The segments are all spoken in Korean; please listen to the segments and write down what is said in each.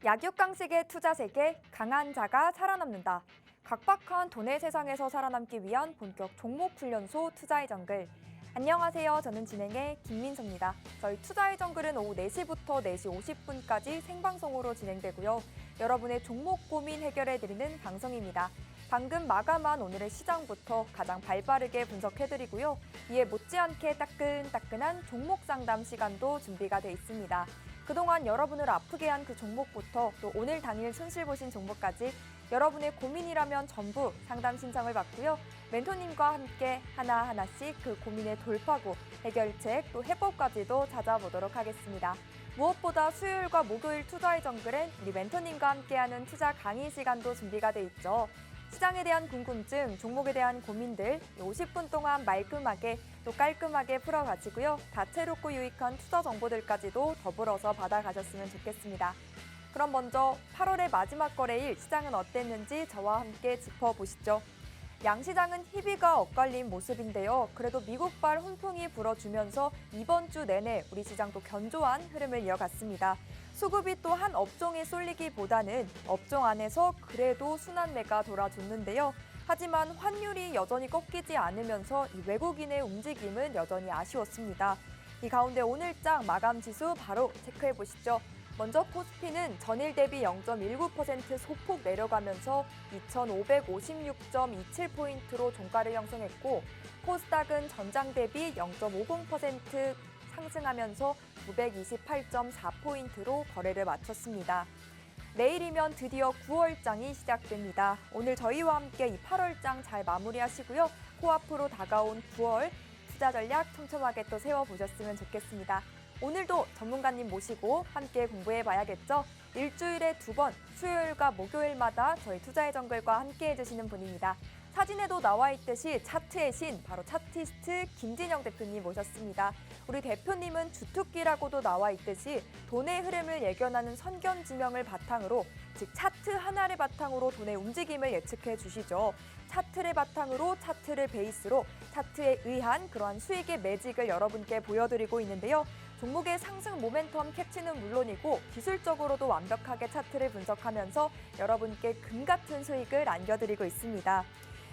약육강식의 투자 세계, 강한 자가 살아남는다. 각박한 돈의 세상에서 살아남기 위한 본격 종목 훈련소 투자의 정글. 안녕하세요. 저는 진행의 김민서입니다. 저희 투자의 정글은 오후 4시부터 4시 50분까지 생방송으로 진행되고요. 여러분의 종목 고민 해결해드리는 방송입니다. 방금 마감한 오늘의 시장부터 가장 발빠르게 분석해드리고요. 이에 못지않게 따끈따끈한 종목 상담 시간도 준비가 돼 있습니다. 그동안 여러분을 아프게 한 그 종목부터 또 오늘 당일 손실 보신 종목까지 여러분의 고민이라면 전부 상담 신청을 받고요. 멘토님과 함께 하나하나씩 그 고민의 돌파구, 해결책, 또 해법까지도 찾아보도록 하겠습니다. 무엇보다 수요일과 목요일 투자의 정글엔 우리 멘토님과 함께하는 투자 강의 시간도 준비가 돼 있죠. 시장에 대한 궁금증, 종목에 대한 고민들 50분 동안 말끔하게 또 깔끔하게 풀어가지고요. 다채롭고 유익한 투자 정보들까지도 더불어서 받아가셨으면 좋겠습니다. 그럼 먼저 8월의 마지막 거래일 시장은 어땠는지 저와 함께 짚어보시죠. 양시장은 희비가 엇갈린 모습인데요. 그래도 미국발 훈풍이 불어주면서 이번 주 내내 우리 시장도 견조한 흐름을 이어갔습니다. 수급이 또 한 업종에 쏠리기보다는 업종 안에서 그래도 순환매가 돌아줬는데요. 하지만 환율이 여전히 꺾이지 않으면서 이 외국인의 움직임은 여전히 아쉬웠습니다. 이 가운데 오늘장 마감 지수 바로 체크해 보시죠. 먼저 코스피는 전일 대비 0.19% 소폭 내려가면서 2,556.27포인트로 종가를 형성했고 코스닥은 전장 대비 0.50% 상승하면서 928.4포인트로 거래를 마쳤습니다. 내일이면 드디어 9월장이 시작됩니다. 오늘 저희와 함께 이 8월장 잘 마무리하시고요. 코앞으로 다가온 9월 투자 전략 촘촘하게 또 세워보셨으면 좋겠습니다. 오늘도 전문가님 모시고 함께 공부해봐야겠죠? 일주일에 2번 수요일과 목요일마다 저희 투자의 정글과 함께 해주시는 분입니다. 사진에도 나와 있듯이 차트의 신, 바로 차티스트 김진영 대표님 모셨습니다. 우리 대표님은 주특기라고도 나와 있듯이 돈의 흐름을 예견하는 선견지명을 바탕으로, 즉 차트 하나를 바탕으로 돈의 움직임을 예측해 주시죠. 차트를 바탕으로 차트를 베이스로 차트에 의한 그러한 수익의 매직을 여러분께 보여드리고 있는데요. 종목의 상승 모멘텀 캐치는 물론이고 기술적으로도 완벽하게 차트를 분석하면서 여러분께 금 같은 수익을 안겨드리고 있습니다.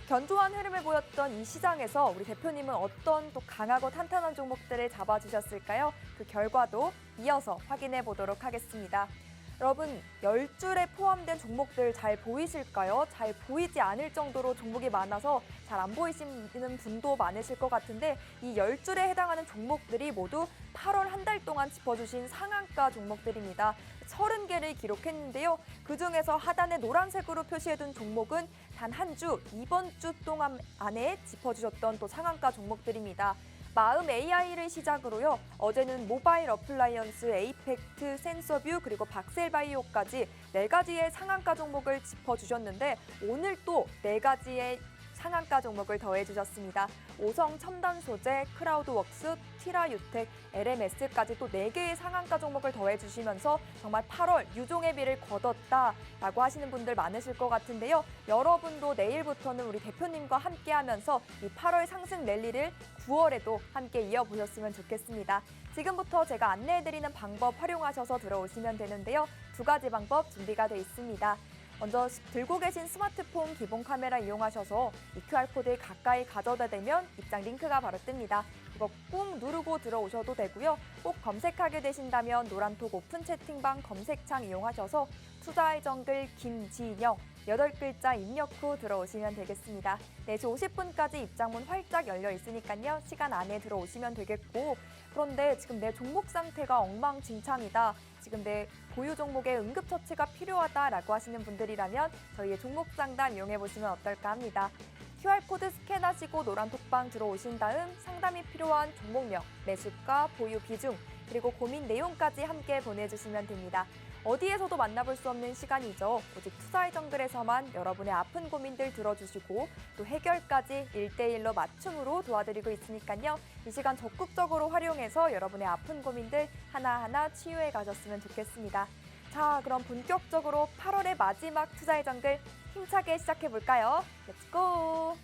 견조한 흐름을 보였던 이 시장에서 우리 대표님은 어떤 또 강하고 탄탄한 종목들을 잡아주셨을까요? 그 결과도 이어서 확인해 보도록 하겠습니다. 여러분, 10줄에 포함된 종목들 잘 보이실까요? 잘 보이지 않을 정도로 종목이 많아서 잘 안 보이시는 분도 많으실 것 같은데 이 10줄에 해당하는 종목들이 모두 8월 한 달 동안 짚어주신 상한가 종목들입니다. 30개를 기록했는데요. 그중에서 하단에 노란색으로 표시해둔 종목은 단 한 주, 이번 주 동안 안에 짚어주셨던 또 상한가 종목들입니다. 마음 AI를 시작으로요. 어제는 모바일 어플라이언스, 에이펙트, 센서뷰, 그리고 박셀바이오까지 4가지의 상한가 종목을 짚어주셨는데 오늘 또 4가지의 상한가 종목을 더해주셨습니다. 오성 첨단 소재, 크라우드웍스, 티라유텍, LMS까지 또 4개의 상한가 종목을 더해주시면서 정말 8월 유종의 비를 거뒀다라고 하시는 분들 많으실 것 같은데요. 여러분도 내일부터는 우리 대표님과 함께하면서 이 8월 상승 랠리를 9월에도 함께 이어보셨으면 좋겠습니다. 지금부터 제가 안내해드리는 방법 활용하셔서 들어오시면 되는데요. 2가지 방법 준비가 돼 있습니다. 먼저 들고 계신 스마트폰 기본 카메라 이용하셔서 이 QR코드를 가까이 가져다 대면 입장 링크가 바로 뜹니다. 이거 꾹 누르고 들어오셔도 되고요. 꼭 검색하게 되신다면 노란톡 오픈 채팅방 검색창 이용하셔서 투자의 정글 김진영 8글자 입력 후 들어오시면 되겠습니다. 4시 50분까지 입장문 활짝 열려 있으니까요. 시간 안에 들어오시면 되겠고 그런데 지금 내 종목 상태가 엉망진창이다. 지금 내 보유 종목에 응급처치가 필요하다라고 하시는 분들이라면 저희의 종목 상담 이용해보시면 어떨까 합니다. QR코드 스캔하시고 노란 톡방 들어오신 다음 상담이 필요한 종목명, 매수가, 보유 비중, 그리고 고민 내용까지 함께 보내주시면 됩니다. 어디에서도 만나볼 수 없는 시간이죠. 오직 투자의 정글에서만 여러분의 아픈 고민들 들어주시고 또 해결까지 1대1로 맞춤으로 도와드리고 있으니까요. 이 시간 적극적으로 활용해서 여러분의 아픈 고민들 하나하나 치유해 가셨으면 좋겠습니다. 자, 그럼 본격적으로 8월의 마지막 투자의 정글 힘차게 시작해 볼까요? 렛츠고!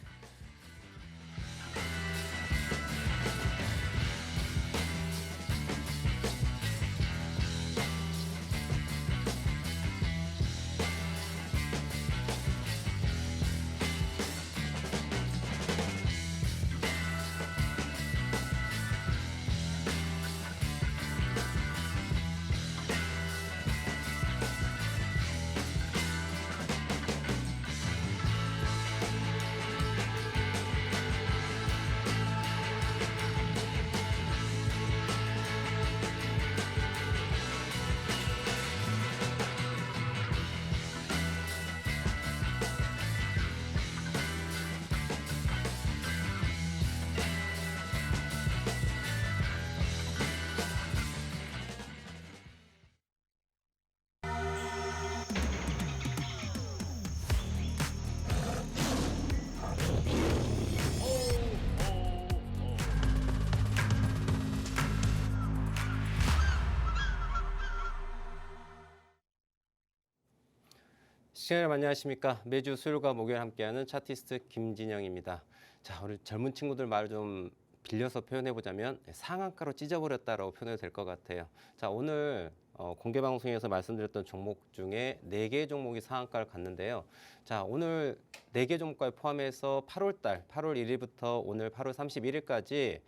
시청자여러분 안녕하십니까. 매주 수요일과 목요일 함께하는 차티스트 김진영입니다. 자, 우리 젊은 친구들 말을 좀 빌려서 표현해보자면 상한가로 찢어버렸다라고 표현해도 될 것 같아요. 자, 오늘 공개 방송에서 말씀드렸던 종목 중에 4개 종목이 상한가를 갔는데요. 자, 오늘 4개 종목까지 포함해서 8월 1일부터 오늘 8월 31일까지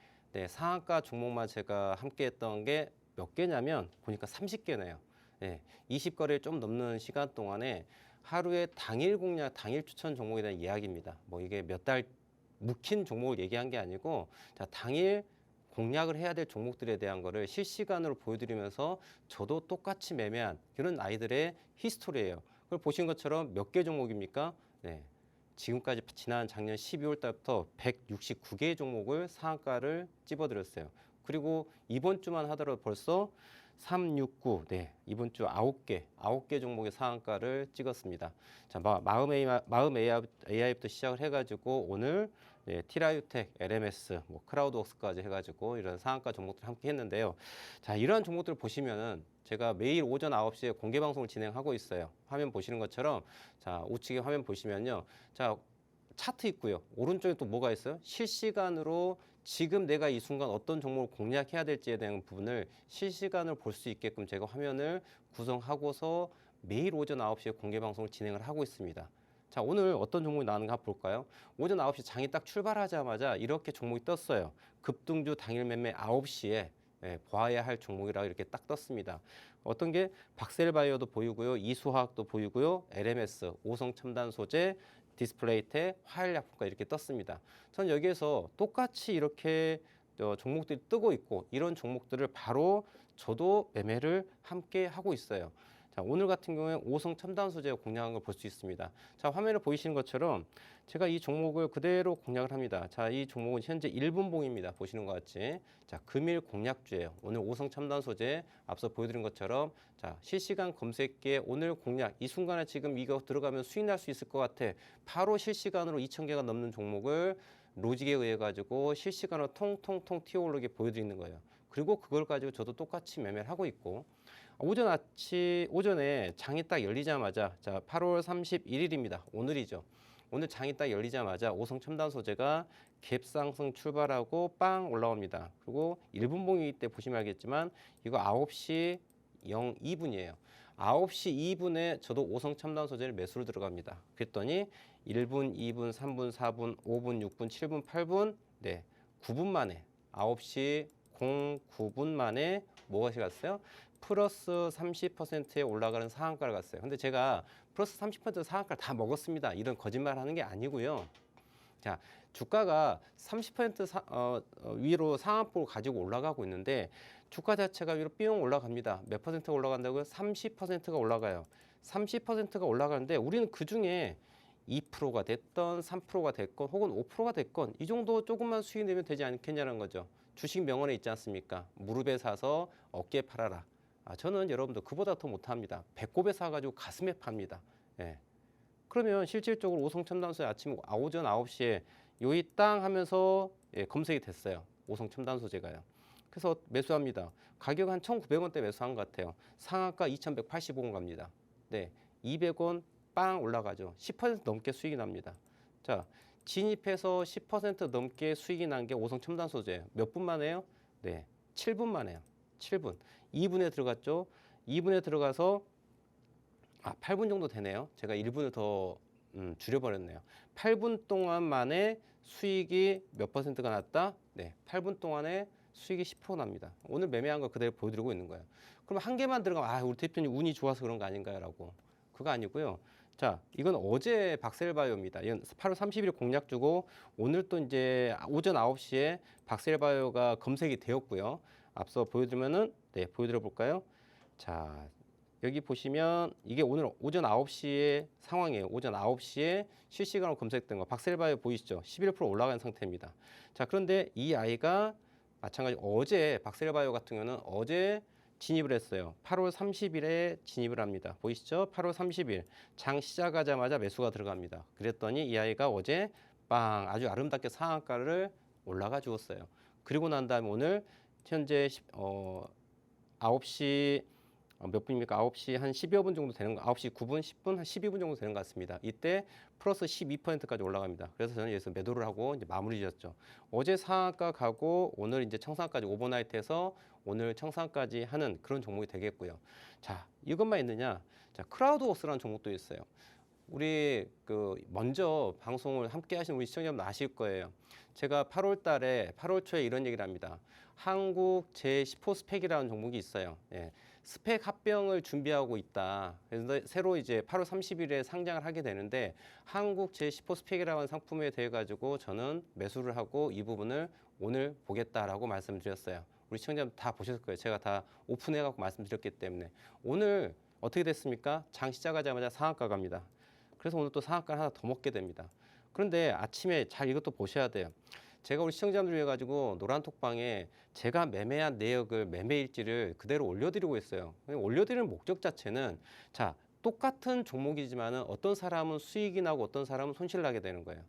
상한가 종목만 제가 함께했던 게 몇 개냐면 보니까 30개네요. 20거래를 좀 넘는 시간 동안에 하루에 당일 공략, 당일 추천 종목에 대한 이야기입니다. 뭐 이게 몇 달 묵힌 종목을 얘기한 게 아니고, 자, 당일 공략을 해야 될 종목들에 대한 거를 실시간으로 보여드리면서 저도 똑같이 매매한 그런 아이들의 히스토리예요. 그걸 보신 것처럼 몇 개 종목입니까? 지금까지 지난 작년 12월 달부터 169개의 종목을 상한가를 찝어드렸어요. 그리고 이번 주만 하더라도 벌써 369, 이번 주 9개 종목의 상한가를 찍었습니다. 자, 마음 AI부터 시작을 해가지고 오늘 티라유텍, LMS, 크라우드웍스까지 해가지고 이런 상한가 종목들 함께 했는데요. 자, 이러한 종목들을 보시면은 제가 매일 오전 9시에 공개 방송을 진행하고 있어요. 화면 보시는 것처럼, 자, 우측에 화면 보시면요. 자, 차트 있고요. 오른쪽에 또 뭐가 있어요? 실시간으로 지금 내가 이 순간 어떤 종목을 공략해야 될지에 대한 부분을 실시간으로 볼 수 있게끔 제가 화면을 구성하고서 매일 오전 9시에 공개 방송을 진행을 하고 있습니다. 자, 오늘 어떤 종목이 나왔는가 볼까요? 오전 9시 장이 딱 출발하자마자 이렇게 종목이 떴어요. 급등주 당일 매매 9시에 보아야 할 종목이라고 이렇게 딱 떴습니다. 어떤 게 박셀바이오도 보이고요. 이수화학도 보이고요. LMS, 오성첨단소재, 디스플레이테, 화일약품과 이렇게 떴습니다. 저는 여기에서 똑같이 이렇게 종목들이 뜨고 있고 이런 종목들을 바로 저도 매매를 함께 하고 있어요. 자, 오늘 같은 경우에 오성 첨단 소재가 공략한 걸 볼 수 있습니다. 자, 화면에 보이시는 것처럼 제가 이 종목을 그대로 공략을 합니다. 자, 이 종목은 현재 1분봉입니다. 보시는 것 같이. 자, 금일 공략주예요. 오늘 오성 첨단 소재 앞서 보여드린 것처럼 자, 실시간 검색기에 오늘 공략 이 순간에 지금 이거 들어가면 수익 날 수 있을 것 같아. 바로 실시간으로 2,000개가 넘는 종목을 로직에 의해 가지고 실시간으로 통통통 튀어오르게 보여드리는 거예요. 그리고 그걸 가지고 저도 똑같이 매매를 하고 있고 오전에 장이 딱 열리자마자 자 8월 31일입니다. 오늘이죠. 오늘 장이 딱 열리자마자 오성 첨단 소재가 갭 상승 출발하고 빵 올라옵니다. 그리고 1분봉이기 때 보시면 알겠지만 이거 9시 02분이에요. 9시 2분에 저도 오성 첨단 소재를 매수로 들어갑니다. 그랬더니 1분, 2분, 3분, 4분, 5분, 6분, 7분, 8분, 9분 만에 9시 09분 만에 뭐가 갔어요? 플러스 30%에 올라가는 상한가를 갔어요. 근데 제가 플러스 30% 상한가를 다 먹었습니다. 이런 거짓말 하는 게 아니고요. 자, 주가가 30% 위로 상한폭을 가지고 올라가고 있는데 주가 자체가 위로 삥 올라갑니다. 몇 퍼센트가 올라간다고요? 30%가 올라가요. 30%가 올라가는데 우리는 그중에 2%가 됐건 3%가 됐건 혹은 5%가 됐건 이 정도 조금만 수익 내면 되지 않겠냐는 거죠. 주식 명언에 있지 않습니까? 무릎에 사서 어깨에 팔아라. 저는 여러분들 그보다 더 못합니다. 배꼽에 사가지고 가슴에 팝니다. 그러면 실질적으로 오성첨단소에 오전 9시에 요이 땅 하면서 검색이 됐어요. 오성첨단소재가요. 그래서 매수합니다. 가격 한 1,900원대 매수한 것 같아요. 상한가 2,185원 갑니다. 200원 빵 올라가죠. 10% 넘게 수익이 납니다. 자, 진입해서 10% 넘게 수익이 난 게 오성첨단소재예요. 몇 분 만에요? 7분 만에요. 7분. 2분에 들어갔죠. 2분에 들어가서 8분 정도 되네요. 제가 1분을 더 줄여버렸네요. 8분 동안 만에 수익이 몇 퍼센트가 났다? 8분 동안에 수익이 10% 납니다. 오늘 매매한 거 그대로 보여드리고 있는 거예요. 그럼 한 개만 들어가면 우리 대표님 운이 좋아서 그런 거 아닌가요? 라고. 그거 아니고요. 자, 이건 어제 박셀바이오입니다. 이건 8월 30일 공략 주고 오늘 또 이제 오전 9시에 박셀바이오가 검색이 되었고요. 앞서 보여드리면은 보여드려 볼까요? 자, 여기 보시면 이게 오늘 오전 9시에 상황이에요. 오전 9시에 실시간으로 검색된 거. 박셀바이오 보이시죠? 11% 올라간 상태입니다. 자, 그런데 이 아이가 마찬가지로 어제 박셀바이오 같은 경우는 어제 진입을 했어요. 8월 30일에 진입을 합니다. 보이시죠? 8월 30일 장 시작하자마자 매수가 들어갑니다. 그랬더니 이 아이가 어제 빵 아주 아름답게 상한가를 올라가 주었어요. 그리고 난 다음에 오늘 현재 9시 몇 분입니까? 9시 한 10여 분 정도 되는 거, 9시 9분, 10분, 한 12분 정도 되는 것 같습니다. 이때 플러스 12%까지 올라갑니다. 그래서 저는 여기서 매도를 하고 이제 마무리 지었죠. 어제 상한가 가고 오늘 이제 청산까지 오버나이트해서 오늘 청산까지 하는 그런 종목이 되겠고요. 자, 이것만 있느냐? 자, 크라우드워크라는 종목도 있어요. 우리 먼저 방송을 함께 하신 우리 시청자분 아실 거예요. 제가 8월 달에 8월 초에 이런 얘기를 합니다. 한국 제10호 스펙이라는 종목이 있어요. 예. 스펙 합병을 준비하고 있다. 그래서 새로 이제 8월 30일에 상장을 하게 되는데 한국 제10호 스펙이라는 상품에 대해 가지고 저는 매수를 하고 이 부분을 오늘 보겠다라고 말씀드렸어요. 우리 시청자분 다 보셨을 거예요. 제가 다 오픈해 갖고 말씀드렸기 때문에 오늘 어떻게 됐습니까? 장 시작하자마자 상한가 갑니다. 그래서 오늘 또 상한가를 하나 더 먹게 됩니다. 그런데 아침에 잘 이것도 보셔야 돼요. 제가 우리 시청자분들 위해 가지고 노란톡방에 제가 매매한 내역을 매매일지를 그대로 올려드리고 있어요. 올려드리는 목적 자체는 자 똑같은 종목이지만은 어떤 사람은 수익이 나고 어떤 사람은 손실 나게 되는 거예요.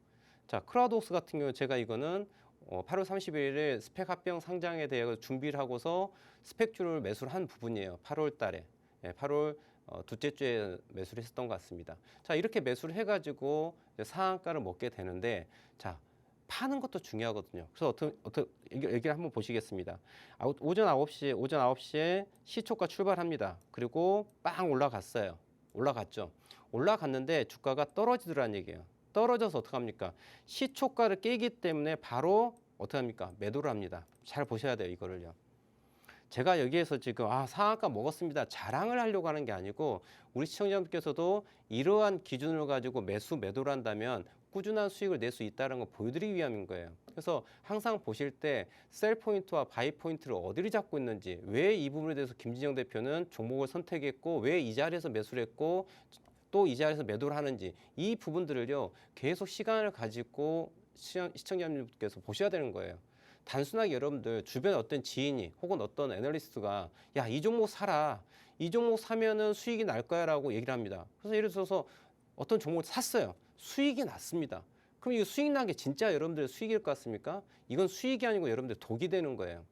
자 크라우드웍스 같은 경우 제가 이거는 8월 31일에 스펙 합병 상장에 대해 준비를 하고서 스펙주를 매수를 한 부분이에요. 8월 달에 8월 둘째 주에 매수를 했었던 것 같습니다. 자 이렇게 매수를 해가지고 상한가를 먹게 되는데 자 파는 것도 중요하거든요. 그래서 어떤 얘기를 한번 보시겠습니다. 오전 9시에 시초가 출발합니다. 그리고 빵 올라갔어요. 올라갔죠. 올라갔는데 주가가 떨어지더라는 얘기예요. 떨어져서 어떻게 합니까? 시초가를 깨기 때문에 바로 어떻게 합니까? 매도를 합니다. 잘 보셔야 돼요, 이거를요. 제가 여기에서 지금 상한가 먹었습니다. 자랑을 하려고 하는 게 아니고 우리 시청자분께서도 이러한 기준을 가지고 매도를 한다면 꾸준한 수익을 낼 수 있다는 걸 보여드리기 위함인 거예요. 그래서 항상 보실 때 셀 포인트와 바이 포인트를 어디를 잡고 있는지, 왜 이 부분에 대해서 김진영 대표는 종목을 선택했고 왜 이 자리에서 매수를 했고 또 이 자리에서 매도를 하는지 이 부분들을요 계속 시간을 가지고 시청자분들께서 보셔야 되는 거예요. 단순하게 여러분들 주변에 어떤 지인이 혹은 어떤 애널리스트가 야, 이 종목 사라. 이 종목 사면은 수익이 날 거야 라고 얘기를 합니다. 그래서 예를 들어서 어떤 종목을 샀어요. 수익이 났습니다. 그럼 이 수익 난 게 진짜 여러분들의 수익일 것 같습니까? 이건 수익이 아니고 여러분들 독이 되는 거예요.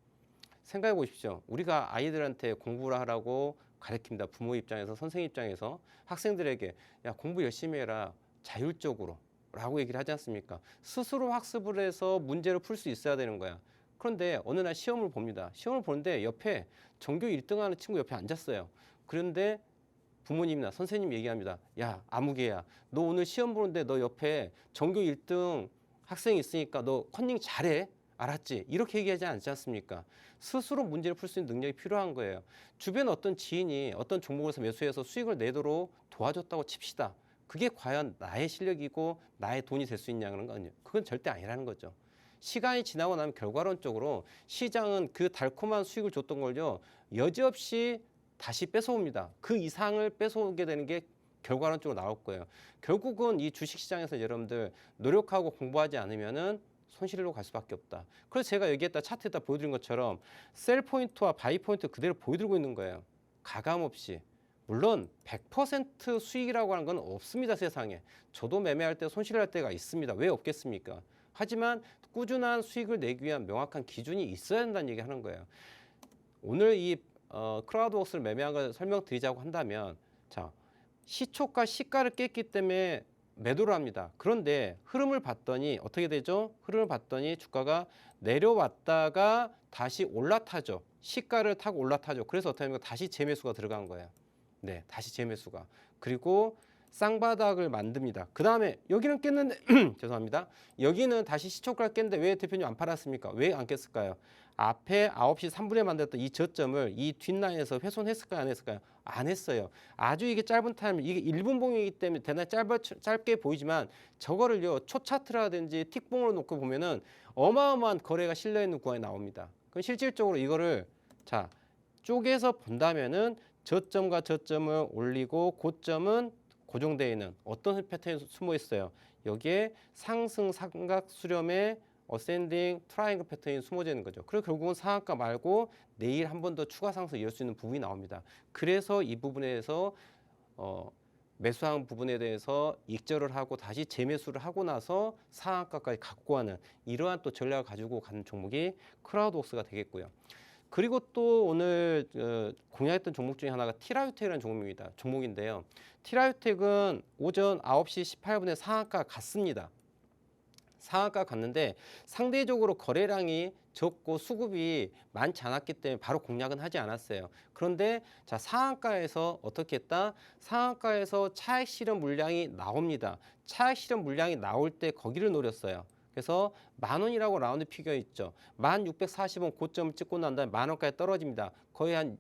생각해 보십시오. 우리가 아이들한테 공부를 하라고 가르칩니다. 부모 입장에서 선생님 입장에서 학생들에게 야, 공부 열심히 해라. 자율적으로. 라고 얘기를 하지 않습니까? 스스로 학습을 해서 문제를 풀 수 있어야 되는 거야. 그런데 어느 날 시험을 봅니다. 시험을 보는데 옆에 전교 1등 하는 친구 옆에 앉았어요. 그런데 부모님이나 선생님 얘기합니다. 야, 아무개야. 너 오늘 시험 보는데 너 옆에 전교 1등 학생이 있으니까 너 컨닝 잘해. 알았지? 이렇게 얘기하지 않지 않습니까? 스스로 문제를 풀 수 있는 능력이 필요한 거예요. 주변에 어떤 지인이 어떤 종목에서 매수해서 수익을 내도록 도와줬다고 칩시다. 그게 과연 나의 실력이고 나의 돈이 될 수 있냐는 건 그건 절대 아니라는 거죠. 시간이 지나고 나면 결과론적으로 시장은 그 달콤한 수익을 줬던 걸요 여지없이 다시 뺏어옵니다. 그 이상을 뺏어오게 되는 게 결과론적으로 나올 거예요. 결국은 이 주식시장에서 여러분들 노력하고 공부하지 않으면은 손실로 갈 수밖에 없다. 그래서 제가 여기에다 차트에다 보여드린 것처럼 셀 포인트와 바이 포인트 그대로 보여드리고 있는 거예요. 가감 없이. 물론 100% 수익이라고 하는 건 없습니다, 세상에. 저도 매매할 때 손실할 때가 있습니다. 왜 없겠습니까? 하지만 꾸준한 수익을 내기 위한 명확한 기준이 있어야 된다는 얘기 하는 거예요. 오늘 이 크라우드웍스를 매매한 걸 설명드리자고 한다면 자 시초가 시가를 깼기 때문에 매도를 합니다. 그런데 흐름을 봤더니 어떻게 되죠? 흐름을 봤더니 주가가 내려왔다가 다시 올라타죠. 시가를 타고 올라타죠. 그래서 어떻게 하면 다시 재매수가 들어간 거예요. 네, 다시 재매수가. 그리고 쌍바닥을 만듭니다. 그 다음에 여기는 깼는데 죄송합니다. 여기는 다시 시초가를 깼는데 왜 대표님 안 팔았습니까? 왜 안 깼을까요? 앞에 9시 3분에 만들었던 이 저점을 이 뒷라인에서 훼손했을까요? 안 했을까요? 안 했어요. 아주 이게 짧은 타임, 이게 1분 봉이기 때문에 대단히 짧게 보이지만 저거를요 초차트라든지 틱봉으로 놓고 보면은 어마어마한 거래가 실려 있는 구간이 나옵니다. 그럼 실질적으로 이거를 자 쪼개서 본다면은 저점과 저점을 올리고 고점은 고정되어 있는 어떤 패턴이 숨어 있어요. 여기에 상승 삼각 수렴의 어센딩 트라이앵글 패턴이 숨어져 있는 거죠. 그리고 결국은 상한가 말고 내일 한 번 더 추가 상승 이을 수 있는 부분이 나옵니다. 그래서 이 부분에서 매수한 부분에 대해서 익절을 하고 다시 재매수를 하고 나서 상한가까지 갖고 가는 이러한 또 전략을 가지고 가는 종목이 크라우드웍스가 되겠고요. 그리고 또 오늘 공략했던 종목 중에 하나가 티라유텍이라는 종목인데요. 티라유텍은 오전 9시 18분에 상한가 갔습니다. 상한가 갔는데 상대적으로 거래량이 적고 수급이 많지 않았기 때문에 바로 공략은 하지 않았어요. 그런데 자, 상한가에서 어떻게 했다? 상한가에서 차익 실현 물량이 나옵니다. 차익 실현 물량이 나올 때 거기를 노렸어요. 그래서 10,000원이라고 라운드 피겨 있죠. 1,640원 고점을 찍고 난 다음에 10,000원까지 떨어집니다. 거의 한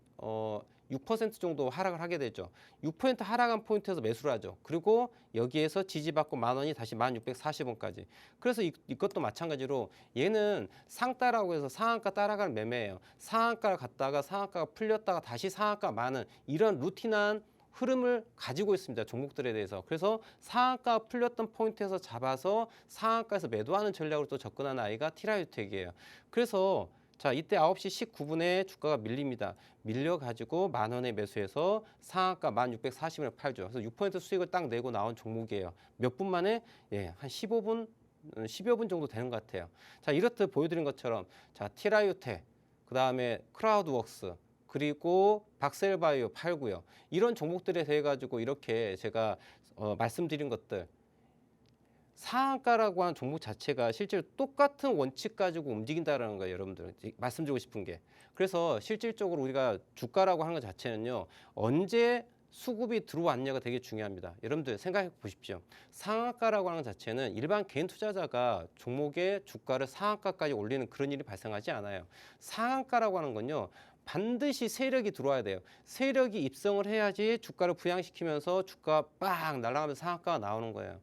6% 정도 하락을 하게 되죠. 6% 하락한 포인트에서 매수를 하죠. 그리고 여기에서 지지받고 10,000원이 다시 1,640원까지. 그래서 이것도 마찬가지로 얘는 상따라고 해서 상한가 따라가는 매매예요. 상한가를 갔다가 상한가가 풀렸다가 다시 상한가 많은 이런 루틴한 흐름을 가지고 있습니다. 종목들에 대해서. 그래서 상한가 풀렸던 포인트에서 잡아서 상한가에서 매도하는 전략으로 또 접근하는 아이가 티라유텍이에요. 그래서 자, 이때 9시 19분에 주가가 밀립니다. 밀려가지고 10,000원에 매수해서 상한가 1,640원에 팔죠. 그래서 6% 수익을 딱 내고 나온 종목이에요. 몇 분 만에? 예, 한 15분, 10여 분 정도 되는 것 같아요. 자, 이렇듯 보여드린 것처럼 자, 티라유텍, 그 다음에 크라우드웍스, 그리고 박셀바이오 팔고요. 이런 종목들에 대해 가지고 이렇게 제가 말씀드린 것들 상한가라고 하는 종목 자체가 실제로 똑같은 원칙 가지고 움직인다라는 거예요, 여러분들. 말씀드리고 싶은 게. 그래서 실질적으로 우리가 주가라고 하는 것 자체는요, 언제 수급이 들어왔냐가 되게 중요합니다. 여러분들 생각해 보십시오. 상한가라고 하는 것 자체는 일반 개인 투자자가 종목의 주가를 상한가까지 올리는 그런 일이 발생하지 않아요. 상한가라고 하는 건요, 반드시 세력이 들어와야 돼요. 세력이 입성을 해야지 주가를 부양시키면서 주가가 빡 날아가면서 상한가가 나오는 거예요.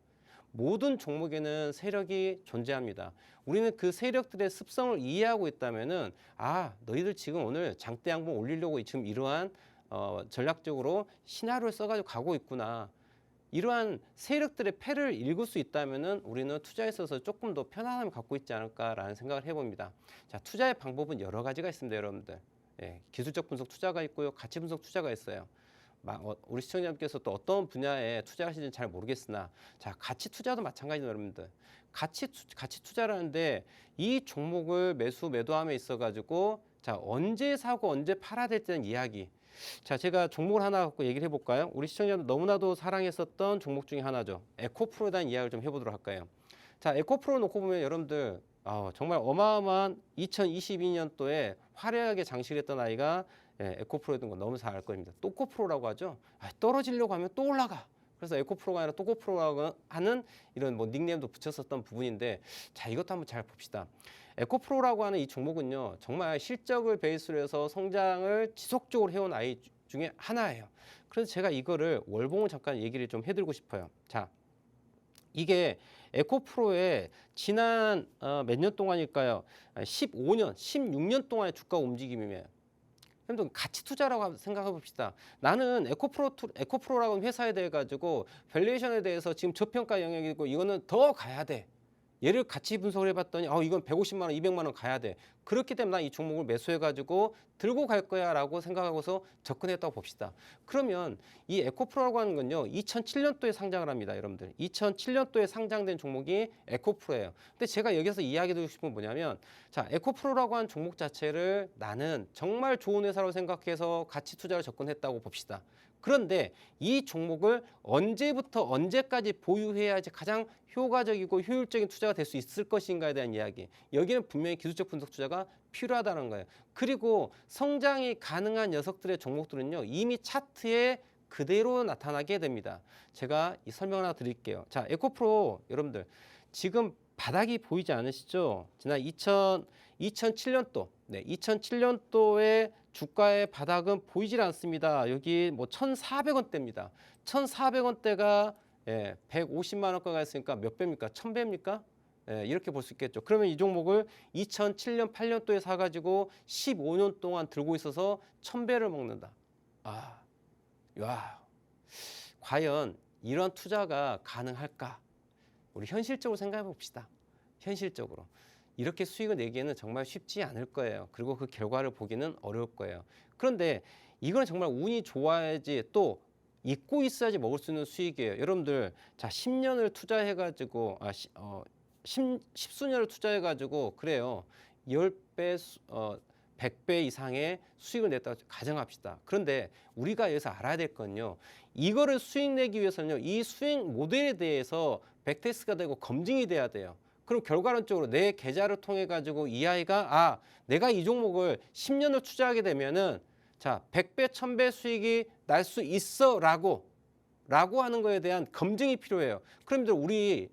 모든 종목에는 세력이 존재합니다. 우리는 그 세력들의 습성을 이해하고 있다면은 아, 너희들 지금 오늘 장대 양봉 올리려고 지금 이러한 전략적으로 시나리오를 써가지고 가고 있구나. 이러한 세력들의 패를 읽을 수 있다면은 우리는 투자에 있어서 조금 더 편안함을 갖고 있지 않을까라는 생각을 해봅니다. 자, 투자의 방법은 여러 가지가 있습니다, 여러분들. 예, 기술적 분석 투자가 있고요, 가치 분석 투자가 있어요. 우리 시청자님께서 또 어떤 분야에 투자하시는지 잘 모르겠으나 자, 가치 투자도 마찬가지입니다, 여러분들. 가치 투자라는데 이 종목을 매도함에 있어 가지고 자, 언제 사고 언제 팔아야 될 때는 이야기. 자, 제가 종목을 하나 갖고 얘기를 해볼까요? 우리 시청자들 너무나도 사랑했었던 종목 중에 하나죠. 에코프로에 대한 이야기를 좀 해보도록 할까요? 자, 에코프로 놓고 보면 여러분들 정말 어마어마한 2022년도에 화려하게 장식했던 아이가 에코프로였던 거 너무 잘 알 겁니다. 또코프로라고 하죠. 떨어지려고 하면 또 올라가. 그래서 에코프로가 아니라 또코프로라고 하는 이런 뭐 닉네임도 붙였었던 부분인데 자, 이것도 한번 잘 봅시다. 에코프로라고 하는 이 종목은요, 정말 실적을 베이스로 해서 성장을 지속적으로 해온 아이 중에 하나예요. 그래서 제가 이거를 월봉을 잠깐 얘기를 좀 해드리고 싶어요. 자, 이게 에코프로의 지난 몇 년 동안일까요? 15년, 16년 동안의 주가 움직임이에요. 그럼 가치 투자라고 생각해 봅시다. 나는 에코프로라고 하는 회사에 대해 가지고 밸류에이션에 대해서 지금 저평가 영역이고 이거는 더 가야 돼. 얘를 같이 분석을 해봤더니 이건 150만 원, 200만 원 가야 돼. 그렇기 때문에 난 이 종목을 매수해가지고 들고 갈 거야 라고 생각하고서 접근했다고 봅시다. 그러면 이 에코프로라고 하는 건요, 2007년도에 상장을 합니다, 여러분들. 2007년도에 상장된 종목이 에코프로예요. 근데 제가 여기서 이야기드리고 싶은 건 뭐냐면 자, 에코프로라고 하는 종목 자체를 나는 정말 좋은 회사라고 생각해서 가치 투자를 접근했다고 봅시다. 그런데 이 종목을 언제부터 언제까지 보유해야지 가장 효과적이고 효율적인 투자가 될 수 있을 것인가에 대한 이야기. 여기는 분명히 기술적 분석 투자가 필요하다는 거예요. 그리고 성장이 가능한 녀석들의 종목들은요, 이미 차트에 그대로 나타나게 됩니다. 제가 이 설명을 하나 드릴게요. 자, 에코프로 여러분들 지금 바닥이 보이지 않으시죠? 지난 2007년도, 2007년도에 주가의 바닥은 보이질 않습니다. 여기 뭐 1,400원대입니다. 1,400원대가 150만 원가가 있으니까 몇 배입니까? 1,000배입니까? 이렇게 볼 수 있겠죠. 그러면 이 종목을 2007년, 8년도에 사가지고 15년 동안 들고 있어서 1,000배를 먹는다. 과연 이런 투자가 가능할까? 우리 현실적으로 생각해 봅시다. 현실적으로. 이렇게 수익을 내기에는 정말 쉽지 않을 거예요. 그리고 그 결과를 보기는 어려울 거예요. 그런데 이건 정말 운이 좋아야지 또 잊고 있어야지 먹을 수 있는 수익이에요. 여러분들 자, 10년을 투자해가지고 10수년을 투자해가지고 그래요. 10배 100배 이상의 수익을 냈다고 가정합시다. 그런데 우리가 여기서 알아야 될 건요. 이거를 수익 내기 위해서는요. 이 수익 모델에 대해서 백테스트가 되고 검증이 돼야 돼요. 그럼 결과론적으로 내 계좌를 통해 가지고 이 아이가 내가 이 종목을 10년을 투자하게 되면은 자, 100배, 1000배 수익이 날 수 있어라고 하는 거에 대한 검증이 필요해요. 그럼 우리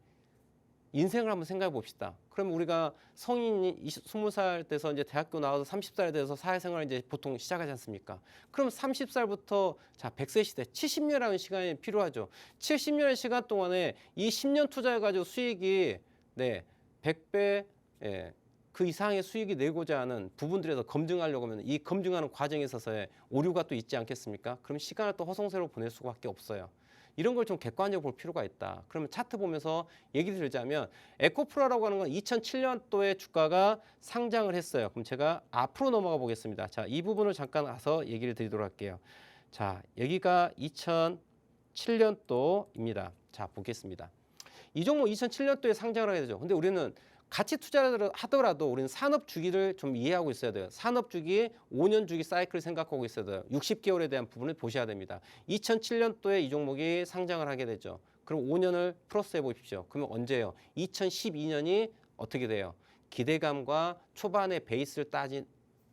인생을 한번 생각해 봅시다. 그럼 우리가 성인이 20살 돼서 이제 대학교 나와서 30살 돼서 사회생활을 이제 보통 시작하지 않습니까? 그럼 30살부터 자 100세 시대 70년이라는 시간이 필요하죠. 70년의 시간 동안에 이 10년 투자해가지고 수익이 100배 그 이상의 수익이 내고자 하는 부분들에서 검증하려고 하면 이 검증하는 과정에 있어서의 오류가 또 있지 않겠습니까? 그럼 시간을 또 허송세로 보낼 수밖에 없어요. 이런 걸 좀 객관적으로 볼 필요가 있다. 그러면 차트 보면서 얘기 들자면 에코프로라고 하는 건 2007년도에 주가가 상장을 했어요. 그럼 제가 앞으로 넘어가 보겠습니다. 자, 이 부분을 잠깐 가서 얘기를 드리도록 할게요. 자, 여기가 2007년도입니다. 자, 보겠습니다. 이 종목 2007년도에 상장을 하게 되죠. 근데 우리는 같이 투자를 하더라도 우리는 산업 주기를 좀 이해하고 있어야 돼요. 산업 주기, 5년 주기 사이클을 생각하고 있어야 돼요. 60개월에 대한 부분을 보셔야 됩니다. 2007년도에 이 종목이 상장을 하게 되죠. 그럼 5년을 플러스 해보십시오. 그러면 언제예요? 2012년이 어떻게 돼요? 기대감과 초반의 베이스를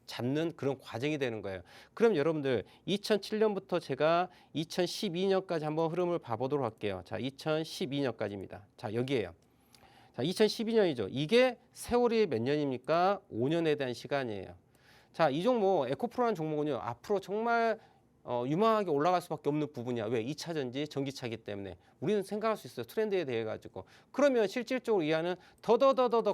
잡는 그런 과정이 되는 거예요. 그럼 여러분들 2007년부터 제가 2012년까지 한번 흐름을 봐보도록 할게요. 자, 2012년까지입니다. 자, 여기에요. 자, 2012년이죠. 이게 세월이 몇 년입니까? 5년에 대한 시간이에요. 자, 이 종목 에코프로라는 종목은요. 앞으로 정말 유망하게 올라갈 수밖에 없는 부분이야. 왜? 2차 전지, 전기차기 때문에. 우리는 생각할 수 있어요. 트렌드에 대해 가지고. 그러면 실질적으로 이하는 더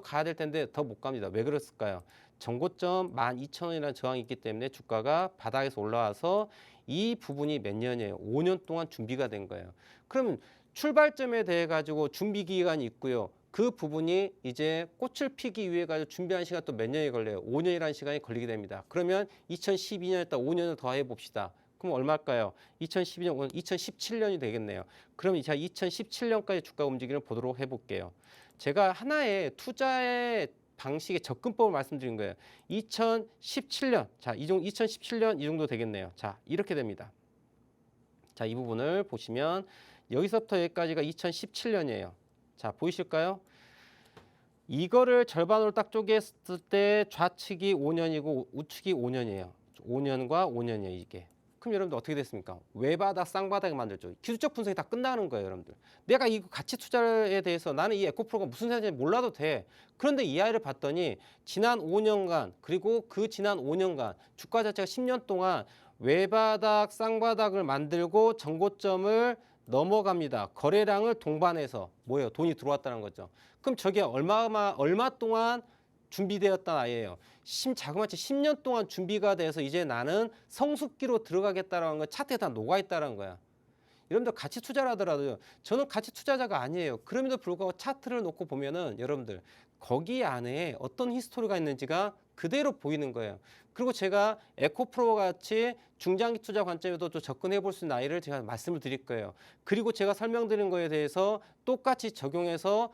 가야 될 텐데 더 못 갑니다. 왜 그랬을까요? 전고점 12,000원이라는 저항이 있기 때문에 주가가 바닥에서 올라와서 이 부분이 몇 년이에요? 5년 동안 준비가 된 거예요. 그러면 출발점에 대해 가지고 준비 기간이 있고요. 그 부분이 이제 꽃을 피기 위해 가지고 준비한 시간 또 몇 년이 걸려요? 5년이라는 시간이 걸리게 됩니다. 그러면 2012년에다 5년을 더해 봅시다. 그럼 얼마일까요? 2012년, 2017년이 되겠네요. 그럼 제가 2017년까지 주가 움직임을 보도록 해볼게요. 제가 하나의 투자의 방식의 접근법을 말씀드린 거예요. 2017년, 자, 2017년 이 정도 되겠네요. 자, 이렇게 됩니다. 자, 이 부분을 보시면 여기서부터 여기까지가 2017년이에요. 자, 보이실까요? 이거를 절반으로 딱 쪼갰을 때 좌측이 5년이고 우측이 5년이에요. 5년과 5년이에요, 이게. 그럼 여러분들 어떻게 됐습니까? 외바닥, 쌍바닥을 만들죠. 기술적 분석이 다 끝나는 거예요, 여러분들. 내가 이 가치 투자에 대해서 나는 이 에코프로가 무슨 생각인지 몰라도 돼. 그런데 이 아이를 봤더니 지난 5년간 그리고 그 지난 5년간 주가 자체가 10년 동안 외바닥, 쌍바닥을 만들고 전고점을 넘어갑니다. 거래량을 동반해서 뭐예요? 돈이 들어왔다는 거죠. 그럼 저게 얼마 동안 준비되었던 아이예요. 자그마치 10년 동안 준비가 돼서 이제 나는 성숙기로 들어가겠다라는 건 차트에 다 녹아있다는 거야. 여러분들 같이 투자를 하더라도 저는 같이 투자자가 아니에요. 그럼에도 불구하고 차트를 놓고 보면은 여러분들 거기 안에 어떤 히스토리가 있는지가 그대로 보이는 거예요. 그리고 제가 에코프로 같이 중장기 투자 관점에도 또 접근해 볼 수 있는 아이를 제가 말씀을 드릴 거예요. 그리고 제가 설명드린 거에 대해서 똑같이 적용해서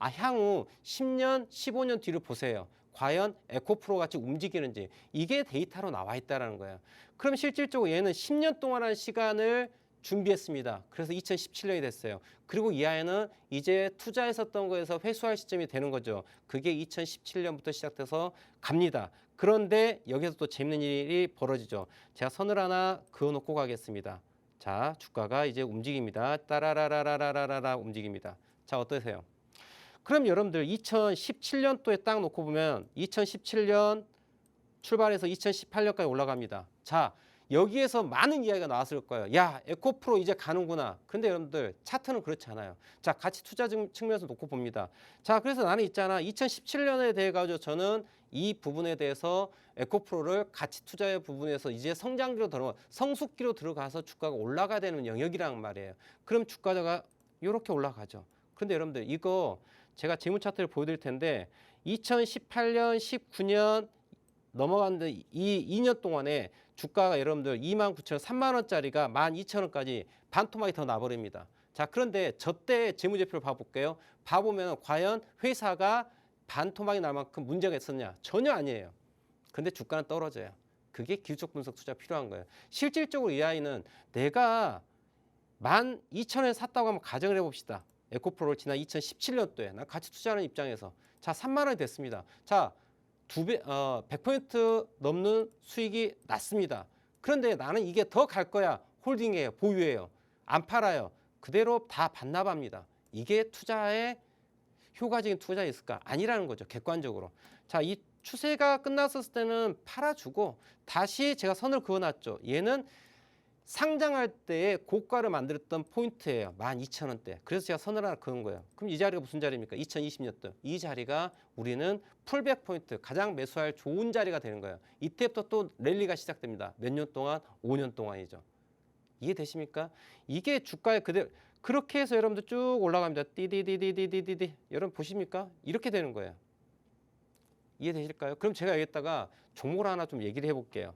향후 10년, 15년 뒤를 보세요. 과연 에코프로 같이 움직이는지 이게 데이터로 나와 있다는 거예요. 그럼 실질적으로 얘는 10년 동안의 시간을 준비했습니다. 그래서 2017년이 됐어요. 그리고 이 아이는 이제 투자했었던 거에서 회수할 시점이 되는 거죠. 그게 2017년부터 시작돼서 갑니다. 그런데 여기서 또 재밌는 일이 벌어지죠. 제가 선을 하나 그어놓고 가겠습니다. 자, 주가가 이제 움직입니다. 따라라라라라라라 움직입니다. 자, 어떠세요? 그럼 여러분들 2017년도에 딱 놓고 보면 2017년 출발해서 2018년까지 올라갑니다. 자, 여기에서 많은 이야기가 나왔을 거예요. 야, 에코프로 이제 가는구나. 근데 여러분들 차트는 그렇지 않아요. 자, 같이 투자 측면에서 놓고 봅니다. 자, 그래서 나는 있잖아. 2017년에 대해 가지고 저는 이 부분에 대해서 에코프로를 가치 투자의 부분에서 이제 성숙기로 들어가서 주가가 올라가야 되는 영역이란 말이에요. 그럼 주가가 이렇게 올라가죠. 그런데 여러분들 이거 제가 재무 차트를 보여드릴 텐데 2018년, 19년 넘어갔는데 이 2년 동안에 주가가 여러분들 29,000원, 3만 원짜리가 12,000원까지 반토막이 더 나버립니다. 자, 그런데 저때 재무제표를 봐볼게요. 봐보면 과연 회사가 반토막이 날 만큼 문제가 있었냐? 전혀 아니에요. 근데 주가는 떨어져요. 그게 기술적 분석 투자 필요한 거예요. 실질적으로 이 아이는 내가 12,000원에 샀다고 한번 가정을 해봅시다. 에코프로를 지난 2017년도에 난 같이 투자하는 입장에서 자 3만 원이 됐습니다. 자 100% 넘는 수익이 났습니다. 그런데 나는 이게 더 갈 거야. 홀딩이에요. 보유예요. 안 팔아요. 그대로 다 반납합니다. 이게 투자에 효과적인 투자였을까? 아니라는 거죠. 객관적으로. 자, 이 추세가 끝났을 때는 팔아주고 다시 제가 선을 그어놨죠. 얘는 상장할 때에 고가를 만들었던 포인트예요. 12,000원대. 그래서 제가 선을 하나 그은 거예요. 그럼 이 자리가 무슨 자리입니까? 2020년도. 이 자리가 우리는 풀백 포인트, 가장 매수할 좋은 자리가 되는 거예요. 이때부터 또 랠리가 시작됩니다. 몇 년 동안? 5년 동안이죠. 이해되십니까? 이게 주가의 그대로 그렇게 해서 여러분들 쭉 올라갑니다. 띠디디디디디디디. 여러분 보십니까? 이렇게 되는 거예요. 이해되실까요? 그럼 제가 여기다가 종목을 하나 좀 얘기를 해볼게요.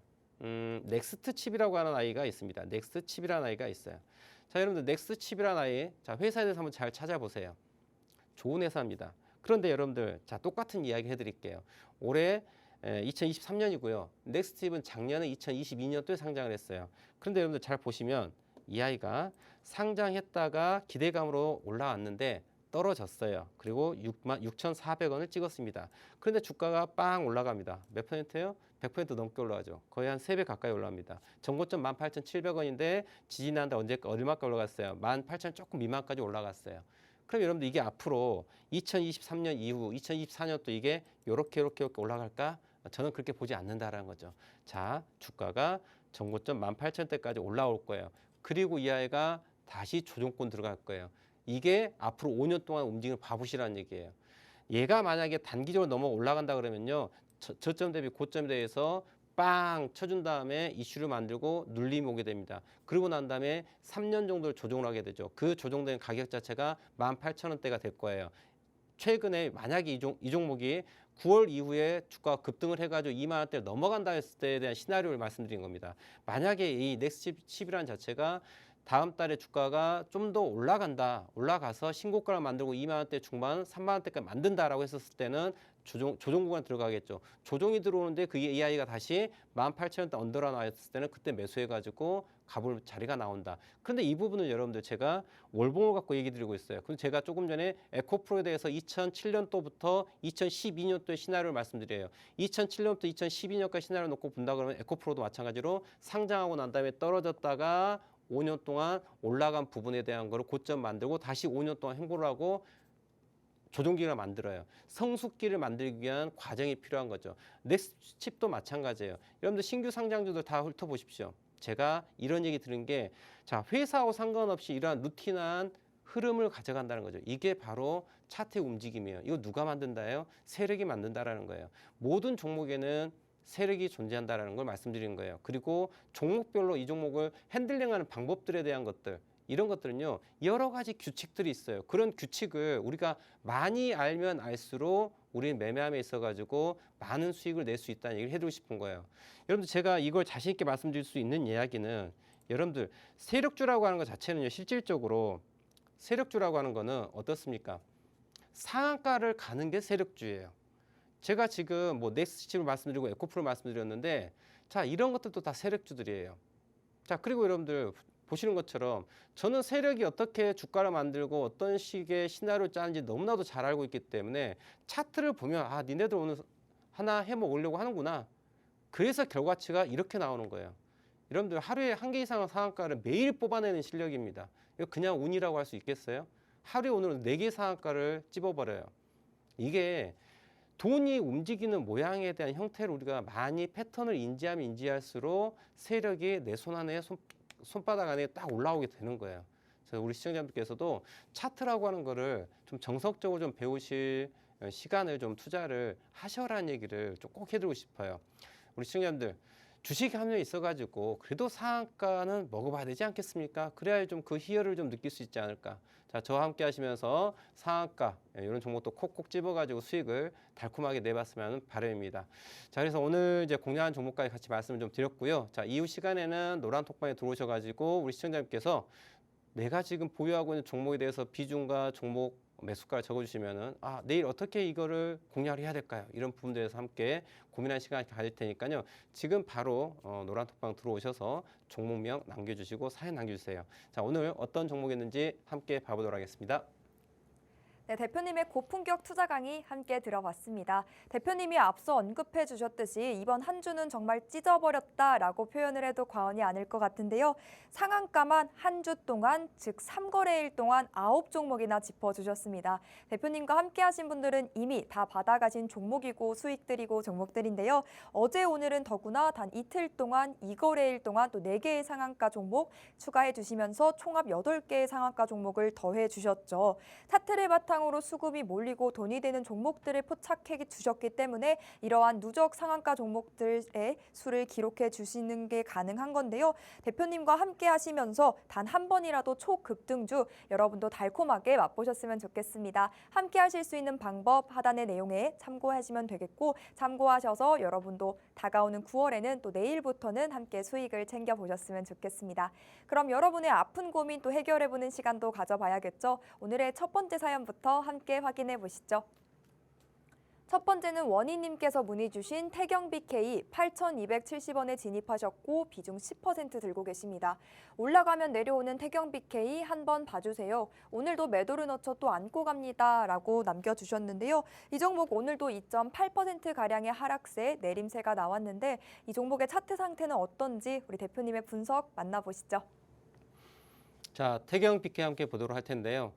넥스트 칩이라고 하는 아이가 있습니다. 넥스트 칩이라는 아이가 있어요. 자, 여러분들 넥스트 칩이라는 아이, 자 회사에 대해서 한번 잘 찾아보세요. 좋은 회사입니다. 그런데 여러분들, 자 똑같은 이야기 해드릴게요. 올해 2023년이고요. 넥스트 칩은 작년에 2022년도에 상장을 했어요. 그런데 여러분들 잘 보시면 이 아이가 상장했다가 기대감으로 올라왔는데 떨어졌어요. 그리고 66,400원을 찍었습니다. 그런데 주가가 빵 올라갑니다. 몇 퍼센트예요? 100% 넘게 올라가죠. 거의 한 3배 가까이 올라갑니다. 전고점 18,700원인데 지지난달 얼마까지 올라갔어요? 18,000 조금 미만까지 올라갔어요. 그럼 여러분들 이게 앞으로 2023년 이후 2024년 또 이게 이렇게 올라갈까? 저는 그렇게 보지 않는다라는 거죠. 자, 주가가 전고점 18,000대까지 올라올 거예요. 그리고 이 아이가 다시 조정권 들어갈 거예요. 이게 앞으로 5년 동안 움직임을 봐보시라는 얘기예요. 얘가 만약에 단기적으로 넘어 올라간다 그러면요. 저점 대비 고점에 대해서 빵 쳐준 다음에 이슈를 만들고 눌림이 오게 됩니다. 그러고 난 다음에 3년 정도를 조정을 하게 되죠. 그 조정된 가격 자체가 18,000원대가 될 거예요. 최근에 만약에 이 종목이 9월 이후에 주가가 급등을 해가지고 2만 원대를 넘어간다 했을 때에 대한 시나리오를 말씀드린 겁니다. 만약에 이 넥스칩이라는 자체가 다음 달에 주가가 좀 더 올라가서 신고가를 만들고 2만 원대 중반, 3만 원대까지 만든다라고 했었을 때는 조정 구간 들어가겠죠. 조정이 들어오는데 그 AI가 다시 18,000원대 언더라 나왔을 때는 그때 매수해가지고 가볼 자리가 나온다. 그런데 이 부분은 여러분들 제가 월봉을 갖고 얘기 드리고 있어요. 그럼 제가 조금 전에 에코프로에 대해서 2007년도부터 2012년도의 시나리오를 말씀드려요. 2007년부터 2012년까지 시나리오 놓고 본다 그러면 에코프로도 마찬가지로 상장하고 난 다음에 떨어졌다가 5년 동안 올라간 부분에 대한 거를 고점 만들고 다시 5년 동안 행보를 하고 조정기를 만들어요. 성숙기를 만들기 위한 과정이 필요한 거죠. 넥스칩도 마찬가지예요. 여러분들 신규 상장주들 다 훑어보십시오. 제가 이런 얘기 들은 게 자, 회사하고 상관없이 이러한 루틴한 흐름을 가져간다는 거죠. 이게 바로 차트의 움직임이에요. 이거 누가 만든다예요? 세력이 만든다라는 거예요. 모든 종목에는 세력이 존재한다라는 걸 말씀드리는 거예요. 그리고 종목별로 이 종목을 핸들링하는 방법들에 대한 것들, 이런 것들은요 여러 가지 규칙들이 있어요. 그런 규칙을 우리가 많이 알면 알수록 우리는 매매함에 있어가지고 많은 수익을 낼 수 있다는 얘기를 해드리고 싶은 거예요. 여러분들 제가 이걸 자신 있게 말씀드릴 수 있는 이야기는 여러분들 세력주라고 하는 것 자체는요 실질적으로 세력주라고 하는 거는 어떻습니까? 상한가를 가는 게 세력주예요. 제가 지금 뭐 넥스칩을 말씀드리고 에코프를 말씀드렸는데 자 이런 것들도 다 세력주들이에요. 자 그리고 여러분들 보시는 것처럼 저는 세력이 어떻게 주가를 만들고 어떤 식의 시나리오를 짜는지 너무나도 잘 알고 있기 때문에 차트를 보면 아 니네들 오늘 하나 해먹으려고 하는구나. 그래서 결과치가 이렇게 나오는 거예요. 여러분들 하루에 한 개 이상의 상한가를 매일 뽑아내는 실력입니다. 이거 그냥 운이라고 할 수 있겠어요? 하루에 오늘은 4개 상한가를 찝어버려요. 이게 돈이 움직이는 모양에 대한 형태를 우리가 많이 패턴을 인지하면 인지할수록 세력이 내 손 안에 손바닥 안에 딱 올라오게 되는 거예요. 그래서 우리 시청자분들께서도 차트라고 하는 거를 좀 정석적으로 좀 배우실 시간을 좀 투자를 하셔라는 얘기를 좀 꼭 해드리고 싶어요. 우리 시청자분들 주식 함량이 있어가지고 그래도 상한가는 먹어봐야 되지 않겠습니까? 그래야 좀 그 희열을 좀 느낄 수 있지 않을까. 자, 저와 함께 하시면서 상한가 이런 종목도 콕콕 집어가지고 수익을 달콤하게 내봤으면 바람입니다. 자, 그래서 오늘 이제 공략한 종목까지 같이 말씀을 좀 드렸고요. 자, 이후 시간에는 노란 톡방에 들어오셔가지고 우리 시청자님께서 내가 지금 보유하고 있는 종목에 대해서 비중과 종목 매수가를 적어주시면은 내일 어떻게 이거를 공략을 해야 될까요? 이런 부분들에 대해서 함께 고민할 시간을 가질 테니까요. 지금 바로 노란톡방 들어오셔서 종목명 남겨주시고 사연 남겨주세요. 자, 오늘 어떤 종목이었는지 함께 봐보도록 하겠습니다. 네, 대표님의 고품격 투자 강의 함께 들어봤습니다. 대표님이 앞서 언급해 주셨듯이 이번 한 주는 정말 찢어버렸다라고 표현을 해도 과언이 아닐 것 같은데요. 상한가만 한 주 동안, 즉 3거래일 동안 9종목이나 짚어주셨습니다. 대표님과 함께 하신 분들은 이미 다 받아가신 종목이고 수익들이고 종목들인데요. 어제 오늘은 더구나 단 이틀 동안 2거래일 동안 또 4개의 상한가 종목 추가해 주시면서 총합 8개의 상한가 종목을 더해 주셨죠. 차트를 바탕으로 수급이 몰리고 돈이 되는 종목들을 포착해 주셨기 때문에 이러한 누적 상한가 종목들의 수를 기록해 주시는 게 가능한 건데요. 대표님과 함께 하시면서 단 한 번이라도 초급등주 여러분도 달콤하게 맛보셨으면 좋겠습니다. 함께 하실 수 있는 방법 하단의 내용에 참고하시면 되겠고 참고하셔서 여러분도 다가오는 9월에는 또 내일부터는 함께 수익을 챙겨보셨으면 좋겠습니다. 그럼 여러분의 아픈 고민 또 해결해보는 시간도 가져봐야겠죠. 오늘의 첫 번째 사연부터 함께 확인해 보시죠. 첫 번째는 원희님께서 문의 주신 태경 BK 8,270원에 진입하셨고 비중 10% 들고 계십니다. 올라가면 내려오는 태경 BK 한번 봐주세요. 오늘도 매도를 넣쳐 또 안고 갑니다. 라고 남겨주셨는데요. 이 종목 오늘도 2.8%가량의 하락세, 내림세가 나왔는데 이 종목의 차트 상태는 어떤지 우리 대표님의 분석 만나보시죠. 자, 태경 BK 함께 보도록 할 텐데요.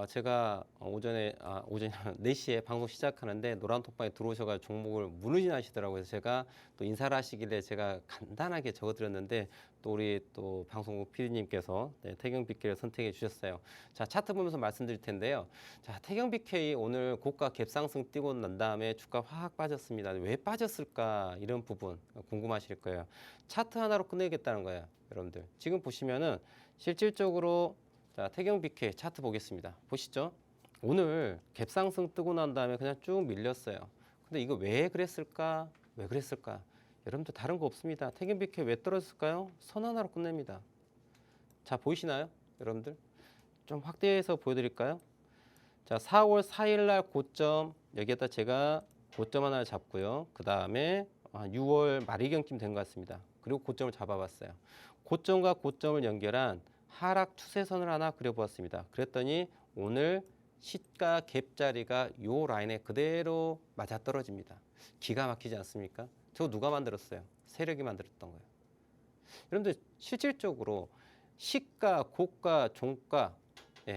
제가 오전에 4시에 방송 시작하는데 노란톡방에 들어오셔가지고 종목을 무너지나시더라고요. 그래서 제가 또 인사를 하시길래 제가 간단하게 적어드렸는데 또 우리 또 방송국 PD님께서 태경 BK를 선택해 주셨어요. 자, 차트 보면서 말씀드릴 텐데요. 자, 태경 BK 오늘 고가 갭상승 뛰고 난 다음에 주가 확 빠졌습니다. 왜 빠졌을까 이런 부분 궁금하실 거예요. 차트 하나로 끝내겠다는 거예요, 여러분들. 지금 보시면은 실질적으로 자, 태경 BK 차트 보겠습니다. 보시죠. 오늘 갭상승 뜨고 난 다음에 그냥 쭉 밀렸어요. 근데 이거 왜 그랬을까? 왜 그랬을까? 여러분들 다른 거 없습니다. 태경 BK 왜 떨어졌을까요? 선 하나로 끝냅니다. 자, 보이시나요? 여러분들? 좀 확대해서 보여드릴까요? 자, 4월 4일 날 고점, 여기에다 제가 고점 하나를 잡고요. 그 다음에 6월 말이경쯤 된 것 같습니다. 그리고 고점을 잡아봤어요. 고점과 고점을 연결한 하락 추세선을 하나 그려보았습니다. 그랬더니 오늘 시가 갭 자리가 요 라인에 그대로 맞아떨어집니다. 기가 막히지 않습니까? 저거 누가 만들었어요? 세력이 만들었던 거예요. 여러분들 실질적으로 시가, 고가, 종가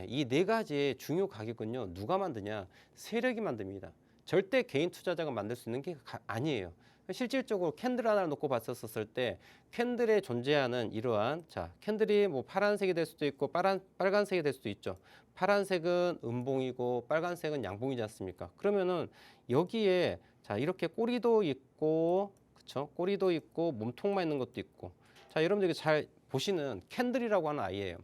이 네 가지의 중요 가격은요 누가 만드냐? 세력이 만듭니다. 절대 개인 투자자가 만들 수 있는 게 아니에요. 실질적으로 캔들 하나를 놓고 봤었을 때 캔들에 존재하는 이러한 캔들이 뭐 파란색이 될 수도 있고 빨간색이 될 수도 있죠. 파란색은 음봉이고 빨간색은 양봉이지 않습니까? 그러면은 여기에 이렇게 꼬리도 있고 그렇죠? 꼬리도 있고 몸통만 있는 것도 있고 여러분들이 잘 보시는 캔들이라고 하는 아이예요.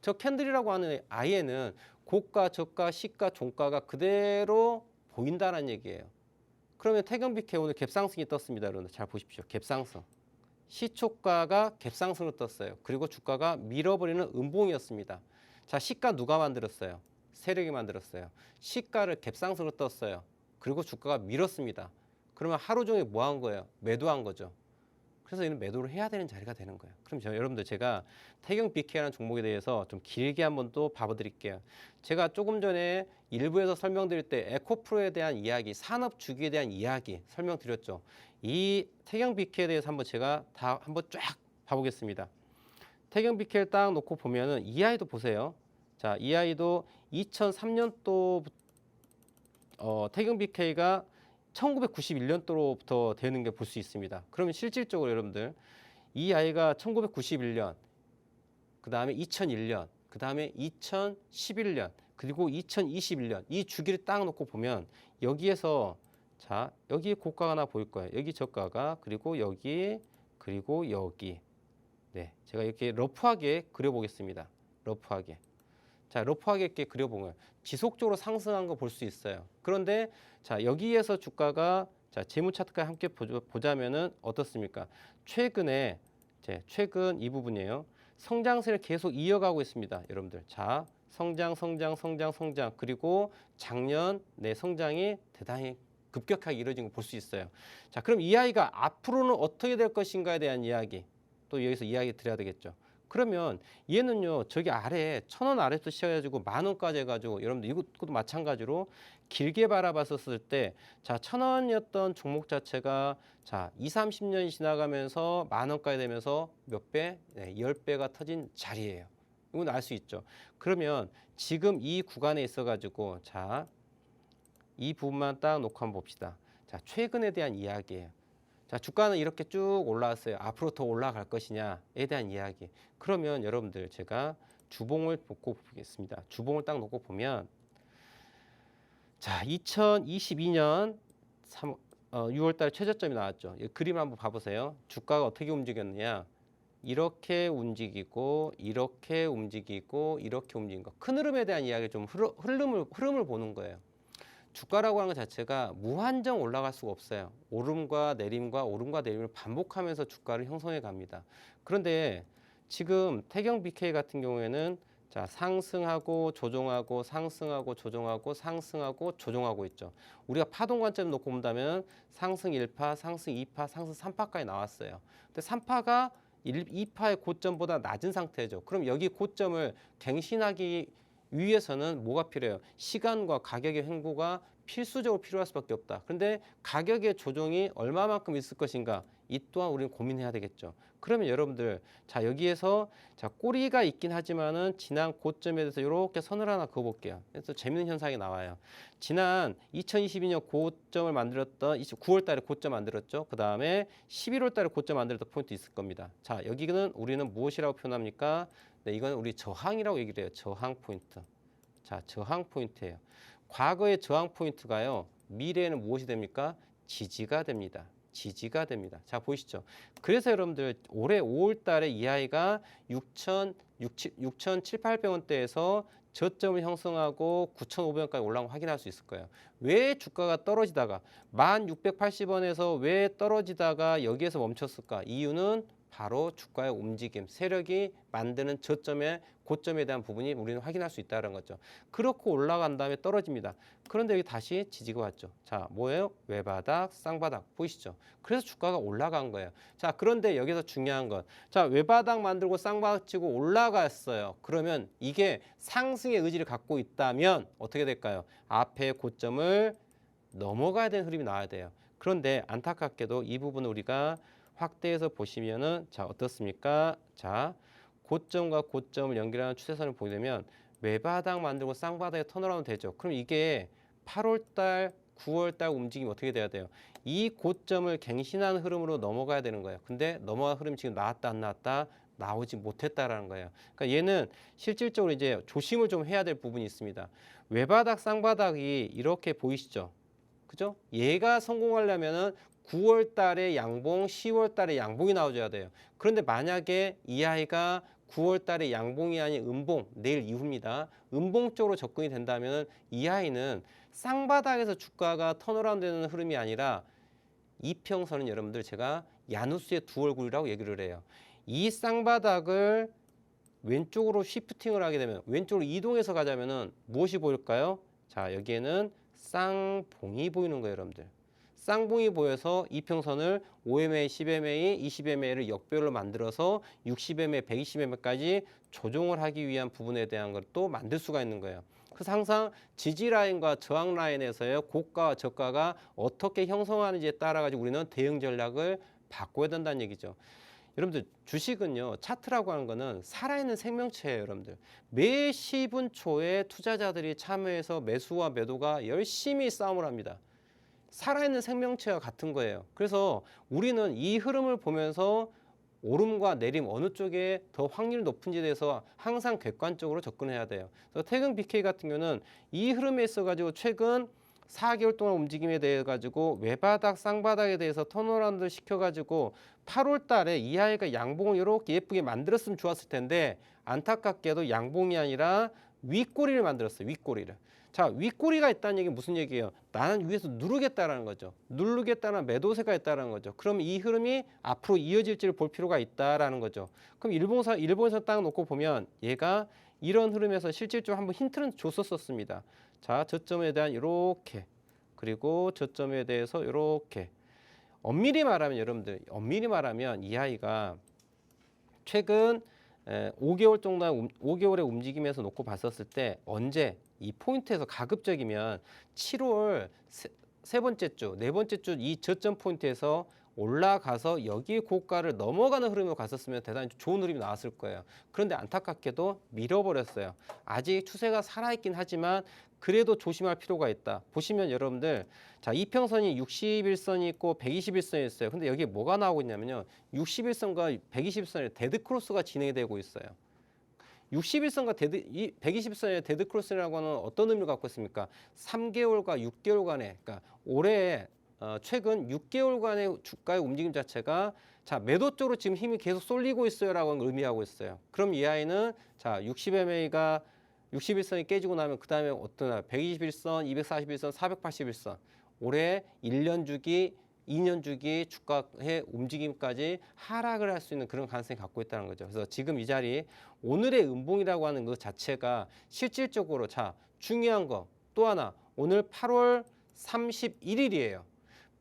저 캔들이라고 하는 아이에는 고가, 저가, 시가, 종가가 그대로 보인다는 얘기예요. 그러면 태경 BK 오늘 갭상승이 떴습니다. 여러분들 잘 보십시오. 갭상승. 시초가가 갭상승으로 떴어요. 그리고 주가가 밀어버리는 음봉이었습니다. 자, 시가 누가 만들었어요? 세력이 만들었어요. 시가를 갭상승으로 떴어요. 그리고 주가가 밀었습니다. 그러면 하루 종일 뭐 한 거예요? 매도한 거죠. 그래서 이는 매도를 해야 되는 자리가 되는 거예요. 그럼 여러분들 제가 태경 BK라는 종목에 대해서 좀 길게 한번 또 봐드릴게요. 제가 조금 전에 일부에서 설명드릴 때 에코프로에 대한 이야기, 산업 주기에 대한 이야기 설명드렸죠. 이 태경 BK에 대해서 한번 제가 다 한번 쫙 봐보겠습니다. 태경 BK를 딱 놓고 보면은 이 아이도 보세요. 자, 이 아이도 2003년도 태경 BK가 1991년도로부터 되는 게 볼 수 있습니다. 그러면 실질적으로 여러분들 이 아이가 1991년, 그 다음에 2001년, 그 다음에 2011년, 그리고 2021년 이 주기를 딱 놓고 보면 여기에서 여기 고가가 하나 보일 거예요. 여기 저가가 그리고 여기 그리고 여기 제가 이렇게 러프하게 그려보겠습니다. 러프하게. 러프하게 이렇게 그려보면 지속적으로 상승한 거 볼 수 있어요. 그런데 여기에서 주가가 재무 차트까지 함께 보자면은 어떻습니까? 최근 이 부분이에요. 성장세를 계속 이어가고 있습니다. 여러분들. 자, 성장, 성장, 성장, 성장. 그리고 작년 내 성장이 대단히 급격하게 이루어진 걸 볼 수 있어요. 자, 그럼 이 아이가 앞으로는 어떻게 될 것인가에 대한 이야기. 또 여기서 이야기 드려야 되겠죠. 그러면 얘는요, 저기 아래 1,000원 아래부터 시작해가지고 10,000원까지 해가지고 여러분들 이것도 마찬가지로 길게 바라봤었을 때, 자, 1,000원이었던 종목 자체가 자, 20, 30년이 지나가면서 10,000원까지 되면서 몇 배? 네, 10배가 터진 자리예요. 이건 알 수 있죠. 그러면 지금 이 구간에 있어가지고 자, 이 부분만 딱 놓고 한번 봅시다. 자, 최근에 대한 이야기예요. 자, 주가는 이렇게 쭉 올라왔어요. 앞으로 더 올라갈 것이냐에 대한 이야기. 그러면 여러분들 제가 주봉을 놓고 보겠습니다. 주봉을 딱 놓고 보면 자, 2022년 6월 달 최저점이 나왔죠. 이 그림 한번 봐보세요. 주가가 어떻게 움직였느냐. 이렇게 움직이고 이렇게 움직이고 이렇게 움직인 거. 큰 흐름에 대한 이야기 좀 흐름을 보는 거예요. 주가라고 하는 것 자체가 무한정 올라갈 수가 없어요. 오름과 내림과 오름과 내림을 반복하면서 주가를 형성해 갑니다. 그런데 지금 태경 BK 같은 경우에는 자, 상승하고 조정하고 상승하고 조정하고 상승하고 조정하고 있죠. 우리가 파동 관점 놓고 본다면 상승 1파, 상승 2파, 상승 3파까지 나왔어요. 근데 3파가 2파의 고점보다 낮은 상태죠. 그럼 여기 고점을 갱신하기 위해서는 뭐가 필요해요? 시간과 가격의 횡보가 필수적으로 필요할 수밖에 없다. 그런데 가격의 조정이 얼마만큼 있을 것인가? 이 또한 우리는 고민해야 되겠죠. 그러면 여러분들 자, 여기에서 자, 꼬리가 있긴 하지만은 지난 고점에 대해서 이렇게 선을 하나 그어볼게요. 그래서 재밌는 현상이 나와요. 지난 2022년 고점을 만들었던 9월 달에 고점 만들었죠. 그 다음에 11월 달에 고점 만들었던 포인트 있을 겁니다. 자, 여기는 우리는 무엇이라고 표현합니까? 네, 이건 우리 저항이라고 얘기를 해요. 저항 포인트. 자, 저항 포인트예요. 과거의 저항 포인트가요. 미래에는 무엇이 됩니까? 지지가 됩니다. 지지가 됩니다. 자, 보시죠. 그래서 여러분들 올해 5월 달에 이 아이가 6,700~800원대에서 저점을 형성하고 9,500원까지 올라온 거 확인할 수 있을 거예요. 왜 주가가 떨어지다가 1,680원에서 왜 떨어지다가 여기에서 멈췄을까? 이유는 바로 주가의 움직임, 세력이 만드는 저점의 고점에 대한 부분이 우리는 확인할 수 있다는 거죠. 그렇고 올라간 다음에 떨어집니다. 그런데 여기 다시 지지가 왔죠. 자, 뭐예요? 외바닥, 쌍바닥 보이시죠? 그래서 주가가 올라간 거예요. 자, 그런데 여기서 중요한 건 자, 외바닥 만들고 쌍바닥 치고 올라갔어요. 그러면 이게 상승의 의지를 갖고 있다면 어떻게 될까요? 앞에 고점을 넘어가야 되는 흐름이 나와야 돼요. 그런데 안타깝게도 이 부분을 우리가 확대해서 보시면은 자, 어떻습니까? 자, 고점과 고점을 연결하는 추세선을 보게 되면 외바닥 만들고 쌍바닥에 턴어라운드 되죠. 그럼 이게 8월 달, 9월 달 움직임이 어떻게 돼야 돼요? 이 고점을 갱신하는 흐름으로 넘어가야 되는 거예요. 근데 넘어간 흐름이 지금 나왔다 안 나왔다? 나오지 못했다라는 거예요. 그러니까 얘는 실질적으로 이제 조심을 좀 해야 될 부분이 있습니다. 외바닥, 쌍바닥이 이렇게 보이시죠? 그죠? 얘가 성공하려면은 9월 달에 양봉, 10월 달에 양봉이 나와줘야 돼요. 그런데 만약에 이 아이가 9월 달에 양봉이 아닌 음봉, 내일 이후입니다. 음봉 쪽으로 접근이 된다면 이 아이는 쌍바닥에서 주가가 턴어라운드 되는 흐름이 아니라 이평선은 여러분들 제가 야누스의 두 얼굴이라고 얘기를 해요. 이 쌍바닥을 왼쪽으로 시프팅을 하게 되면 왼쪽으로 이동해서 가자면은 무엇이 보일까요? 자, 여기에는 쌍봉이 보이는 거예요, 여러분들. 쌍봉이 보여서 이평선을 5MA, 10MA, 20MA를 역별로 만들어서 60MA, 120MA까지 조정을 하기 위한 부분에 대한 걸 또 만들 수가 있는 거예요. 그래서 항상 지지 라인과 저항 라인에서의 고가와 저가가 어떻게 형성하는지에 따라 가지고 우리는 대응 전략을 바꿔야 된다는 얘기죠. 여러분들 주식은요, 차트라고 하는 거는 살아있는 생명체예요. 여러분들 매 10분 초에 투자자들이 참여해서 매수와 매도가 열심히 싸움을 합니다. 살아있는 생명체와 같은 거예요. 그래서 우리는 이 흐름을 보면서 오름과 내림 어느 쪽에 더 확률이 높은지에 대해서 항상 객관적으로 접근해야 돼요. 그래서 태경 BK 같은 경우는 이 흐름에 있어가지고 최근 4개월 동안 움직임에 대해 가지고 외바닥, 쌍바닥에 대해서 턴어라운드 시켜가지고 8월 달에 이 아이가 양봉을 이렇게 예쁘게 만들었으면 좋았을 텐데 안타깝게도 양봉이 아니라 윗꼬리를 만들었어요. 윗꼬리를. 자, 윗꼬리가 있다는 얘기는 무슨 얘기예요? 나는 위에서 누르겠다라는 거죠. 누르겠다는 매도세가 있다는 거죠. 그럼 이 흐름이 앞으로 이어질지를 볼 필요가 있다라는 거죠. 그럼 일본에서 딱 놓고 보면 얘가 이런 흐름에서 실질적으로 한번 힌트는 줬었습니다. 자, 저점에 대한 이렇게, 그리고 저점에 대해서 이렇게. 엄밀히 말하면 여러분들, 엄밀히 말하면 이 아이가 최근 5개월 정도 5개월의 움직임에서 놓고 봤었을 때 언제 이 포인트에서 가급적이면 7월 세 번째 주, 네 번째 주 이 저점 포인트에서 올라가서 여기 고가를 넘어가는 흐름으로 갔었으면 대단히 좋은 흐름이 나왔을 거예요. 그런데 안타깝게도 밀어버렸어요. 아직 추세가 살아있긴 하지만 그래도 조심할 필요가 있다. 보시면 여러분들, 자, 이평선이 61선이 있고 121선이 있어요. 근데 여기에 뭐가 나오고 있냐면요. 61선과 121선의 데드크로스가 진행이 되고 있어요. 61선과 120선의 데드크로스라고 하는 어떤 의미를 갖고 있습니까? 3개월과 6개월간의, 그러니까 올해 최근 6개월간의 주가의 움직임 자체가 자, 매도 쪽으로 지금 힘이 계속 쏠리고 있어요라고 의미하고 있어요. 그럼 이 아이는 자, 60MA가 61선이 깨지고 나면 그 다음에 어떤 121선, 241선, 481선 올해 1년 주기, 2년 주기 주가의 움직임까지 하락을 할 수 있는 그런 가능성이 갖고 있다는 거죠. 그래서 지금 이 자리 오늘의 음봉이라고 하는 것 자체가 실질적으로 자, 중요한 거 또 하나 오늘 8월 31일이에요.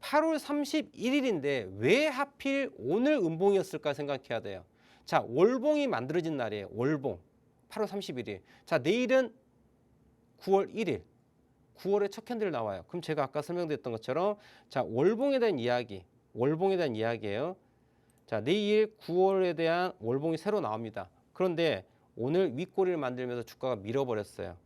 8월 31일인데 왜 하필 오늘 음봉이었을까 생각해야 돼요. 자, 월봉이 만들어진 날이에요. 월봉. 8월 31일. 자, 내일은 9월 1일. 9월에 첫 캔들 나와요. 그럼 제가 아까 설명드렸던 것처럼 자, 월봉에 대한 이야기. 월봉에 대한 이야기예요. 자, 내일 9월에 대한 월봉이 새로 나옵니다. 그런데 오늘 윗꼬리를 만들면서 주가가 밀어버렸어요.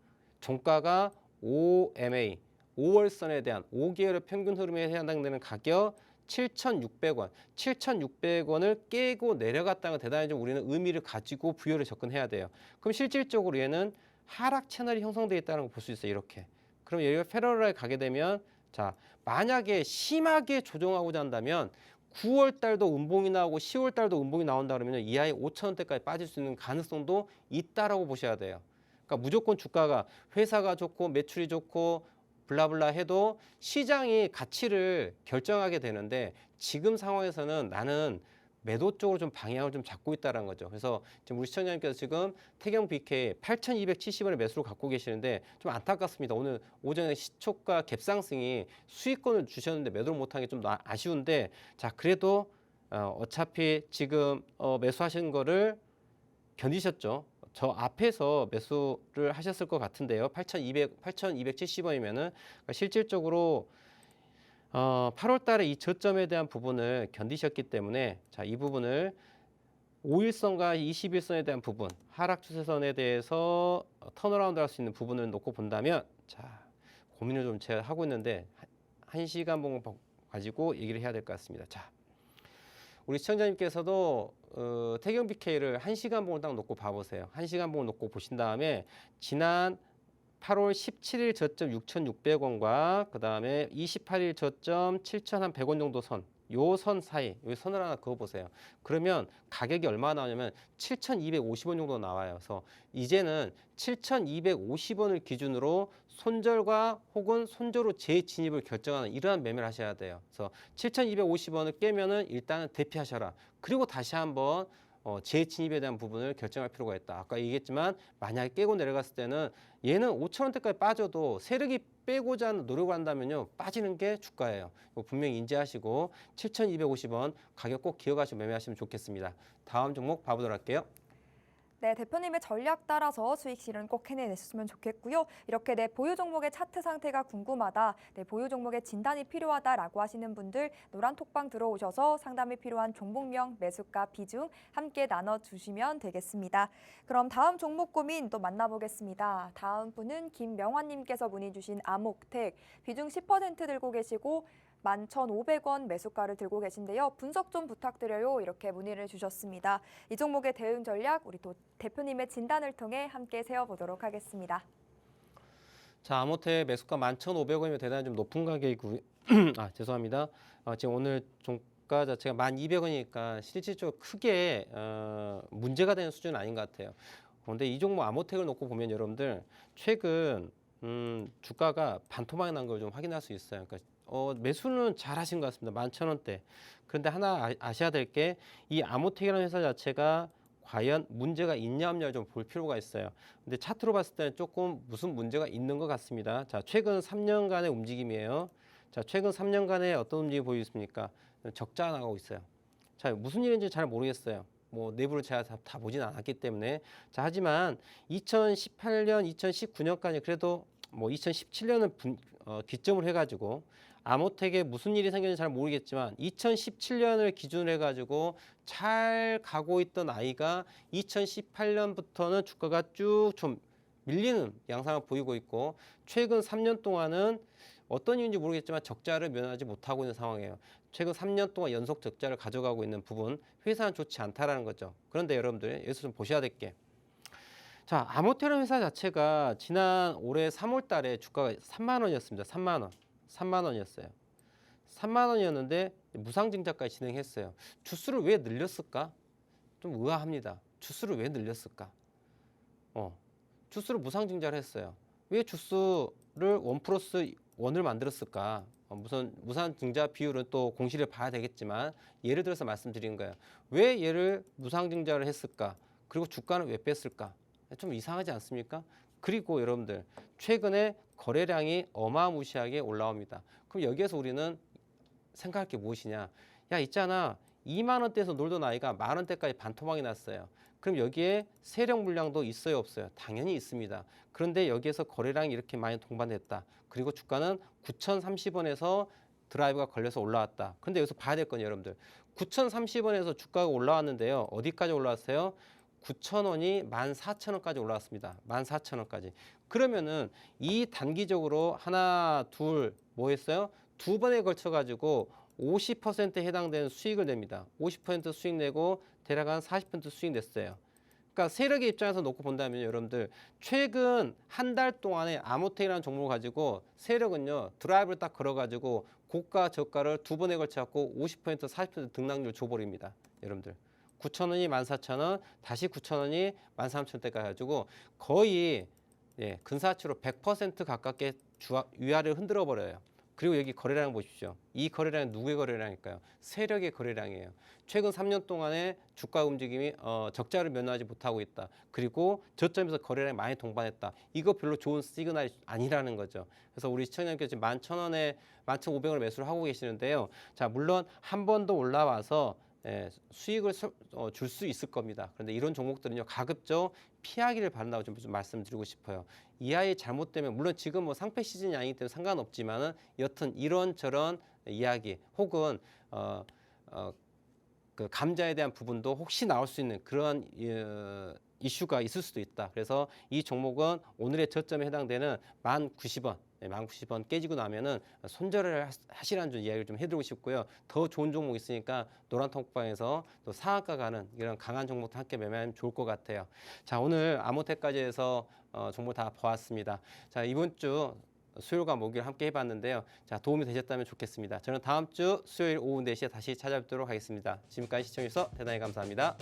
종가가 OMA, 5월선에 대한 5개월의 평균 흐름에 해당되는 가격 7,600원, 7,600원을 깨고 내려갔다는 건 대단히 좀 우리는 의미를 가지고 부여를 접근해야 돼요. 그럼 실질적으로 얘는 하락 채널이 형성되어 있다는 걸 볼 수 있어요. 이렇게. 그럼 여기가 패러렐에 가게 되면 자, 만약에 심하게 조정하고자 한다면 9월 달도 음봉이 나오고 10월 달도 음봉이 나온다 그러면 이 아이 5,000원대까지 빠질 수 있는 가능성도 있다라고 보셔야 돼요. 그러니까 무조건 주가가 회사가 좋고 매출이 좋고 블라블라 해도 시장이 가치를 결정하게 되는데 지금 상황에서는 나는 매도 쪽으로 좀 방향을 좀 잡고 있다는 거죠. 그래서 지금 우리 시청자님께서 지금 태경 BK 8,270원의 매수를 갖고 계시는데 좀 안타깝습니다. 오늘 오전에 시초가 갭상승이 수익권을 주셨는데 매도를 못한 게 좀 아쉬운데 자, 그래도 어차피 지금 매수하신 거를 견디셨죠. 저 앞에서 매수를 하셨을 것 같은데요. 8,270원이면은 그러니까 실질적으로 8월 달에 이 저점에 대한 부분을 견디셨기 때문에 자, 이 부분을 5일선과 21선에 대한 부분, 하락 추세선에 대해서 턴어라운드 할 수 있는 부분을 놓고 본다면 자, 고민을 좀 제가 하고 있는데 1시간 봉 가지고 얘기를 해야 될 것 같습니다. 자, 우리 시청자님께서도 태경 BK를 1시간 봉을 딱 놓고 봐보세요. 1시간 봉을 놓고 보신 다음에 지난 8월 17일 저점 6,600원과 그 다음에 28일 저점 7,100원 정도 선, 요 선 사이, 요 선을 하나 그어보세요. 그러면 가격이 얼마 나오냐면 7,250원 정도 나와요. 그래서 이제는 7,250원을 기준으로 손절과 혹은 손절로 재진입을 결정하는 이러한 매매를 하셔야 돼요. 그래서 7,250원을 깨면은 일단은 대피하셔라. 그리고 다시 한번 재진입에 대한 부분을 결정할 필요가 있다. 아까 얘기했지만 만약에 깨고 내려갔을 때는 얘는 5,000원대까지 빠져도 세력이 빼고자 하는 노력을 한다면요. 빠지는 게 주가예요. 이거 분명히 인지하시고 7,250원 가격 꼭 기억하시고 매매하시면 좋겠습니다. 다음 종목 봐보도록 할게요. 네, 대표님의 전략 따라서 수익 실현 꼭 해내셨으면 좋겠고요. 이렇게 내 보유 종목의 차트 상태가 궁금하다, 내 보유 종목의 진단이 필요하다라고 하시는 분들 노란 톡방 들어오셔서 상담이 필요한 종목명, 매수가, 비중 함께 나눠주시면 되겠습니다. 그럼 다음 종목 고민 또 만나보겠습니다. 다음 분은 김명환님께서 문의 주신 아목텍, 비중 10% 들고 계시고 11,500원 매수가를 들고 계신데요. 분석 좀 부탁드려요. 이렇게 문의를 주셨습니다. 이 종목의 대응 전략 우리 또 대표님의 진단을 통해 함께 세워보도록 하겠습니다. 자, 아모텍 매수가 11,500원이면 대단히 좀 높은 가격이고 죄송합니다. 지금 오늘 종가 자체가 1,200원이니까 실질적으로 크게 문제가 되는 수준은 아닌 것 같아요. 근데 이 종목 아모텍을 놓고 보면 여러분들 최근 주가가 반토막이 난 걸 좀 확인할 수 있어요. 그러니까 매수는 잘 하신 것 같습니다. 11,000원대. 그런데 하나 아셔야 될 게 이 아모텍이라는 회사 자체가 과연 문제가 있냐 없냐를 좀 볼 필요가 있어요. 근데 차트로 봤을 때는 조금 무슨 문제가 있는 것 같습니다. 자, 최근 3년간의 움직임이에요. 자, 최근 3년간의 어떤 움직임이 보이고 있습니까? 적자가 나가고 있어요. 자, 무슨 일인지 잘 모르겠어요. 뭐 내부를 제가 다 보진 않았기 때문에. 자, 하지만 2018년, 2019년까지 그래도 뭐 2017년은 기점을 해가지고 아모텍에 무슨 일이 생겼는지 잘 모르겠지만 2017년을 기준으로 해가지고 잘 가고 있던 아이가 2018년부터는 주가가 쭉 좀 밀리는 양상을 보이고 있고 최근 3년 동안은 어떤 이유인지 모르겠지만 적자를 면하지 못하고 있는 상황이에요. 최근 3년 동안 연속 적자를 가져가고 있는 부분, 회사는 좋지 않다라는 거죠. 그런데 여러분들 여기서 좀 보셔야 될 게, 자, 아모테란 회사 자체가 지난 올해 3월 달에 주가가 3만 원이었습니다. 3만 원. 3만 원이었어요. 3만 원이었는데 무상증자까지 진행했어요. 주수를 왜 늘렸을까? 좀 의아합니다. 주수를 왜 늘렸을까? 주수를 무상증자를 했어요. 왜 주수를 1+1을 만들었을까? 무슨 무상증자 비율은 또 공시를 봐야 되겠지만 예를 들어서 말씀드린 거예요. 왜 얘를 무상증자를 했을까? 그리고 주가는 왜 뺐을까? 좀 이상하지 않습니까? 그리고 여러분들 최근에 거래량이 어마무시하게 올라옵니다. 그럼 여기에서 우리는 생각할 게 무엇이냐? 야, 있잖아. 2만 원대에서 놀던 아이가 만 원대까지 반토막이 났어요. 그럼 여기에 세력 물량도 있어요, 없어요? 당연히 있습니다. 그런데 여기에서 거래량이 이렇게 많이 동반됐다. 그리고 주가는 9,030원에서 드라이브가 걸려서 올라왔다. 그런데 여기서 봐야 될 건 여러분들 9,030원에서 주가가 올라왔는데요. 어디까지 올라왔어요? 9,000원이 14,000원까지 올라왔습니다. 14,000원까지. 그러면은 이 단기적으로 하나, 둘, 뭐 했어요? 두 번에 걸쳐 가지고 50%에 해당되는 수익을 냅니다. 50% 수익 내고 대략 한 40% 수익 냈어요. 그러니까 세력의 입장에서 놓고 본다면 여러분들 최근 한 달 동안에 아모텍이라는 종목을 가지고 세력은요 드라이브를 딱 걸어가지고 고가 저가를 두 번에 걸쳐 갖고 50% 40% 등락률 줘버립니다. 여러분들 9,000원이 14,000원, 다시 9,000원이 13,000원대까지 가지고 거의 근사치로 100% 가깝게 위아래를 흔들어 버려요. 그리고 여기 거래량 보십시오. 이 거래량은 누구의 거래량일까요? 세력의 거래량이에요. 최근 3년 동안의 주가 움직임이 적자를 면하지 못하고 있다. 그리고 저점에서 거래량이 많이 동반했다. 이거 별로 좋은 시그널이 아니라는 거죠. 그래서 우리 시청자님께서 지금 11,000원에 11,500원을 매수를 하고 계시는데요. 자, 물론 한 번 더 올라와서 수익을 줄 수 있을 겁니다. 그런데 이런 종목들은요 가급적 피하기를 바란다고 좀 말씀드리고 싶어요. 이 아이 잘못되면 물론 지금 뭐 상패 시즌이 아니기 때문에 상관없지만은 여튼 이런저런 이야기 혹은 그 감자에 대한 부분도 혹시 나올 수 있는 그런 이슈가 있을 수도 있다. 그래서 이 종목은 오늘의 저점에 해당되는 1090원, 1090원 깨지고 나면은 손절을 하시라는 좀 이야기를 좀 해드리고 싶고요. 더 좋은 종목 있으니까 노란통방에서 또 상한가 가는 이런 강한 종목도 함께 매매하면 좋을 것 같아요. 자, 오늘 아모텍까지 해서 종목 다 보았습니다. 자, 이번 주 수요일과 목요일 함께 해봤는데요. 자, 도움이 되셨다면 좋겠습니다. 저는 다음 주 수요일 오후 4시에 다시 찾아뵙도록 하겠습니다. 지금까지 시청해주셔서 대단히 감사합니다.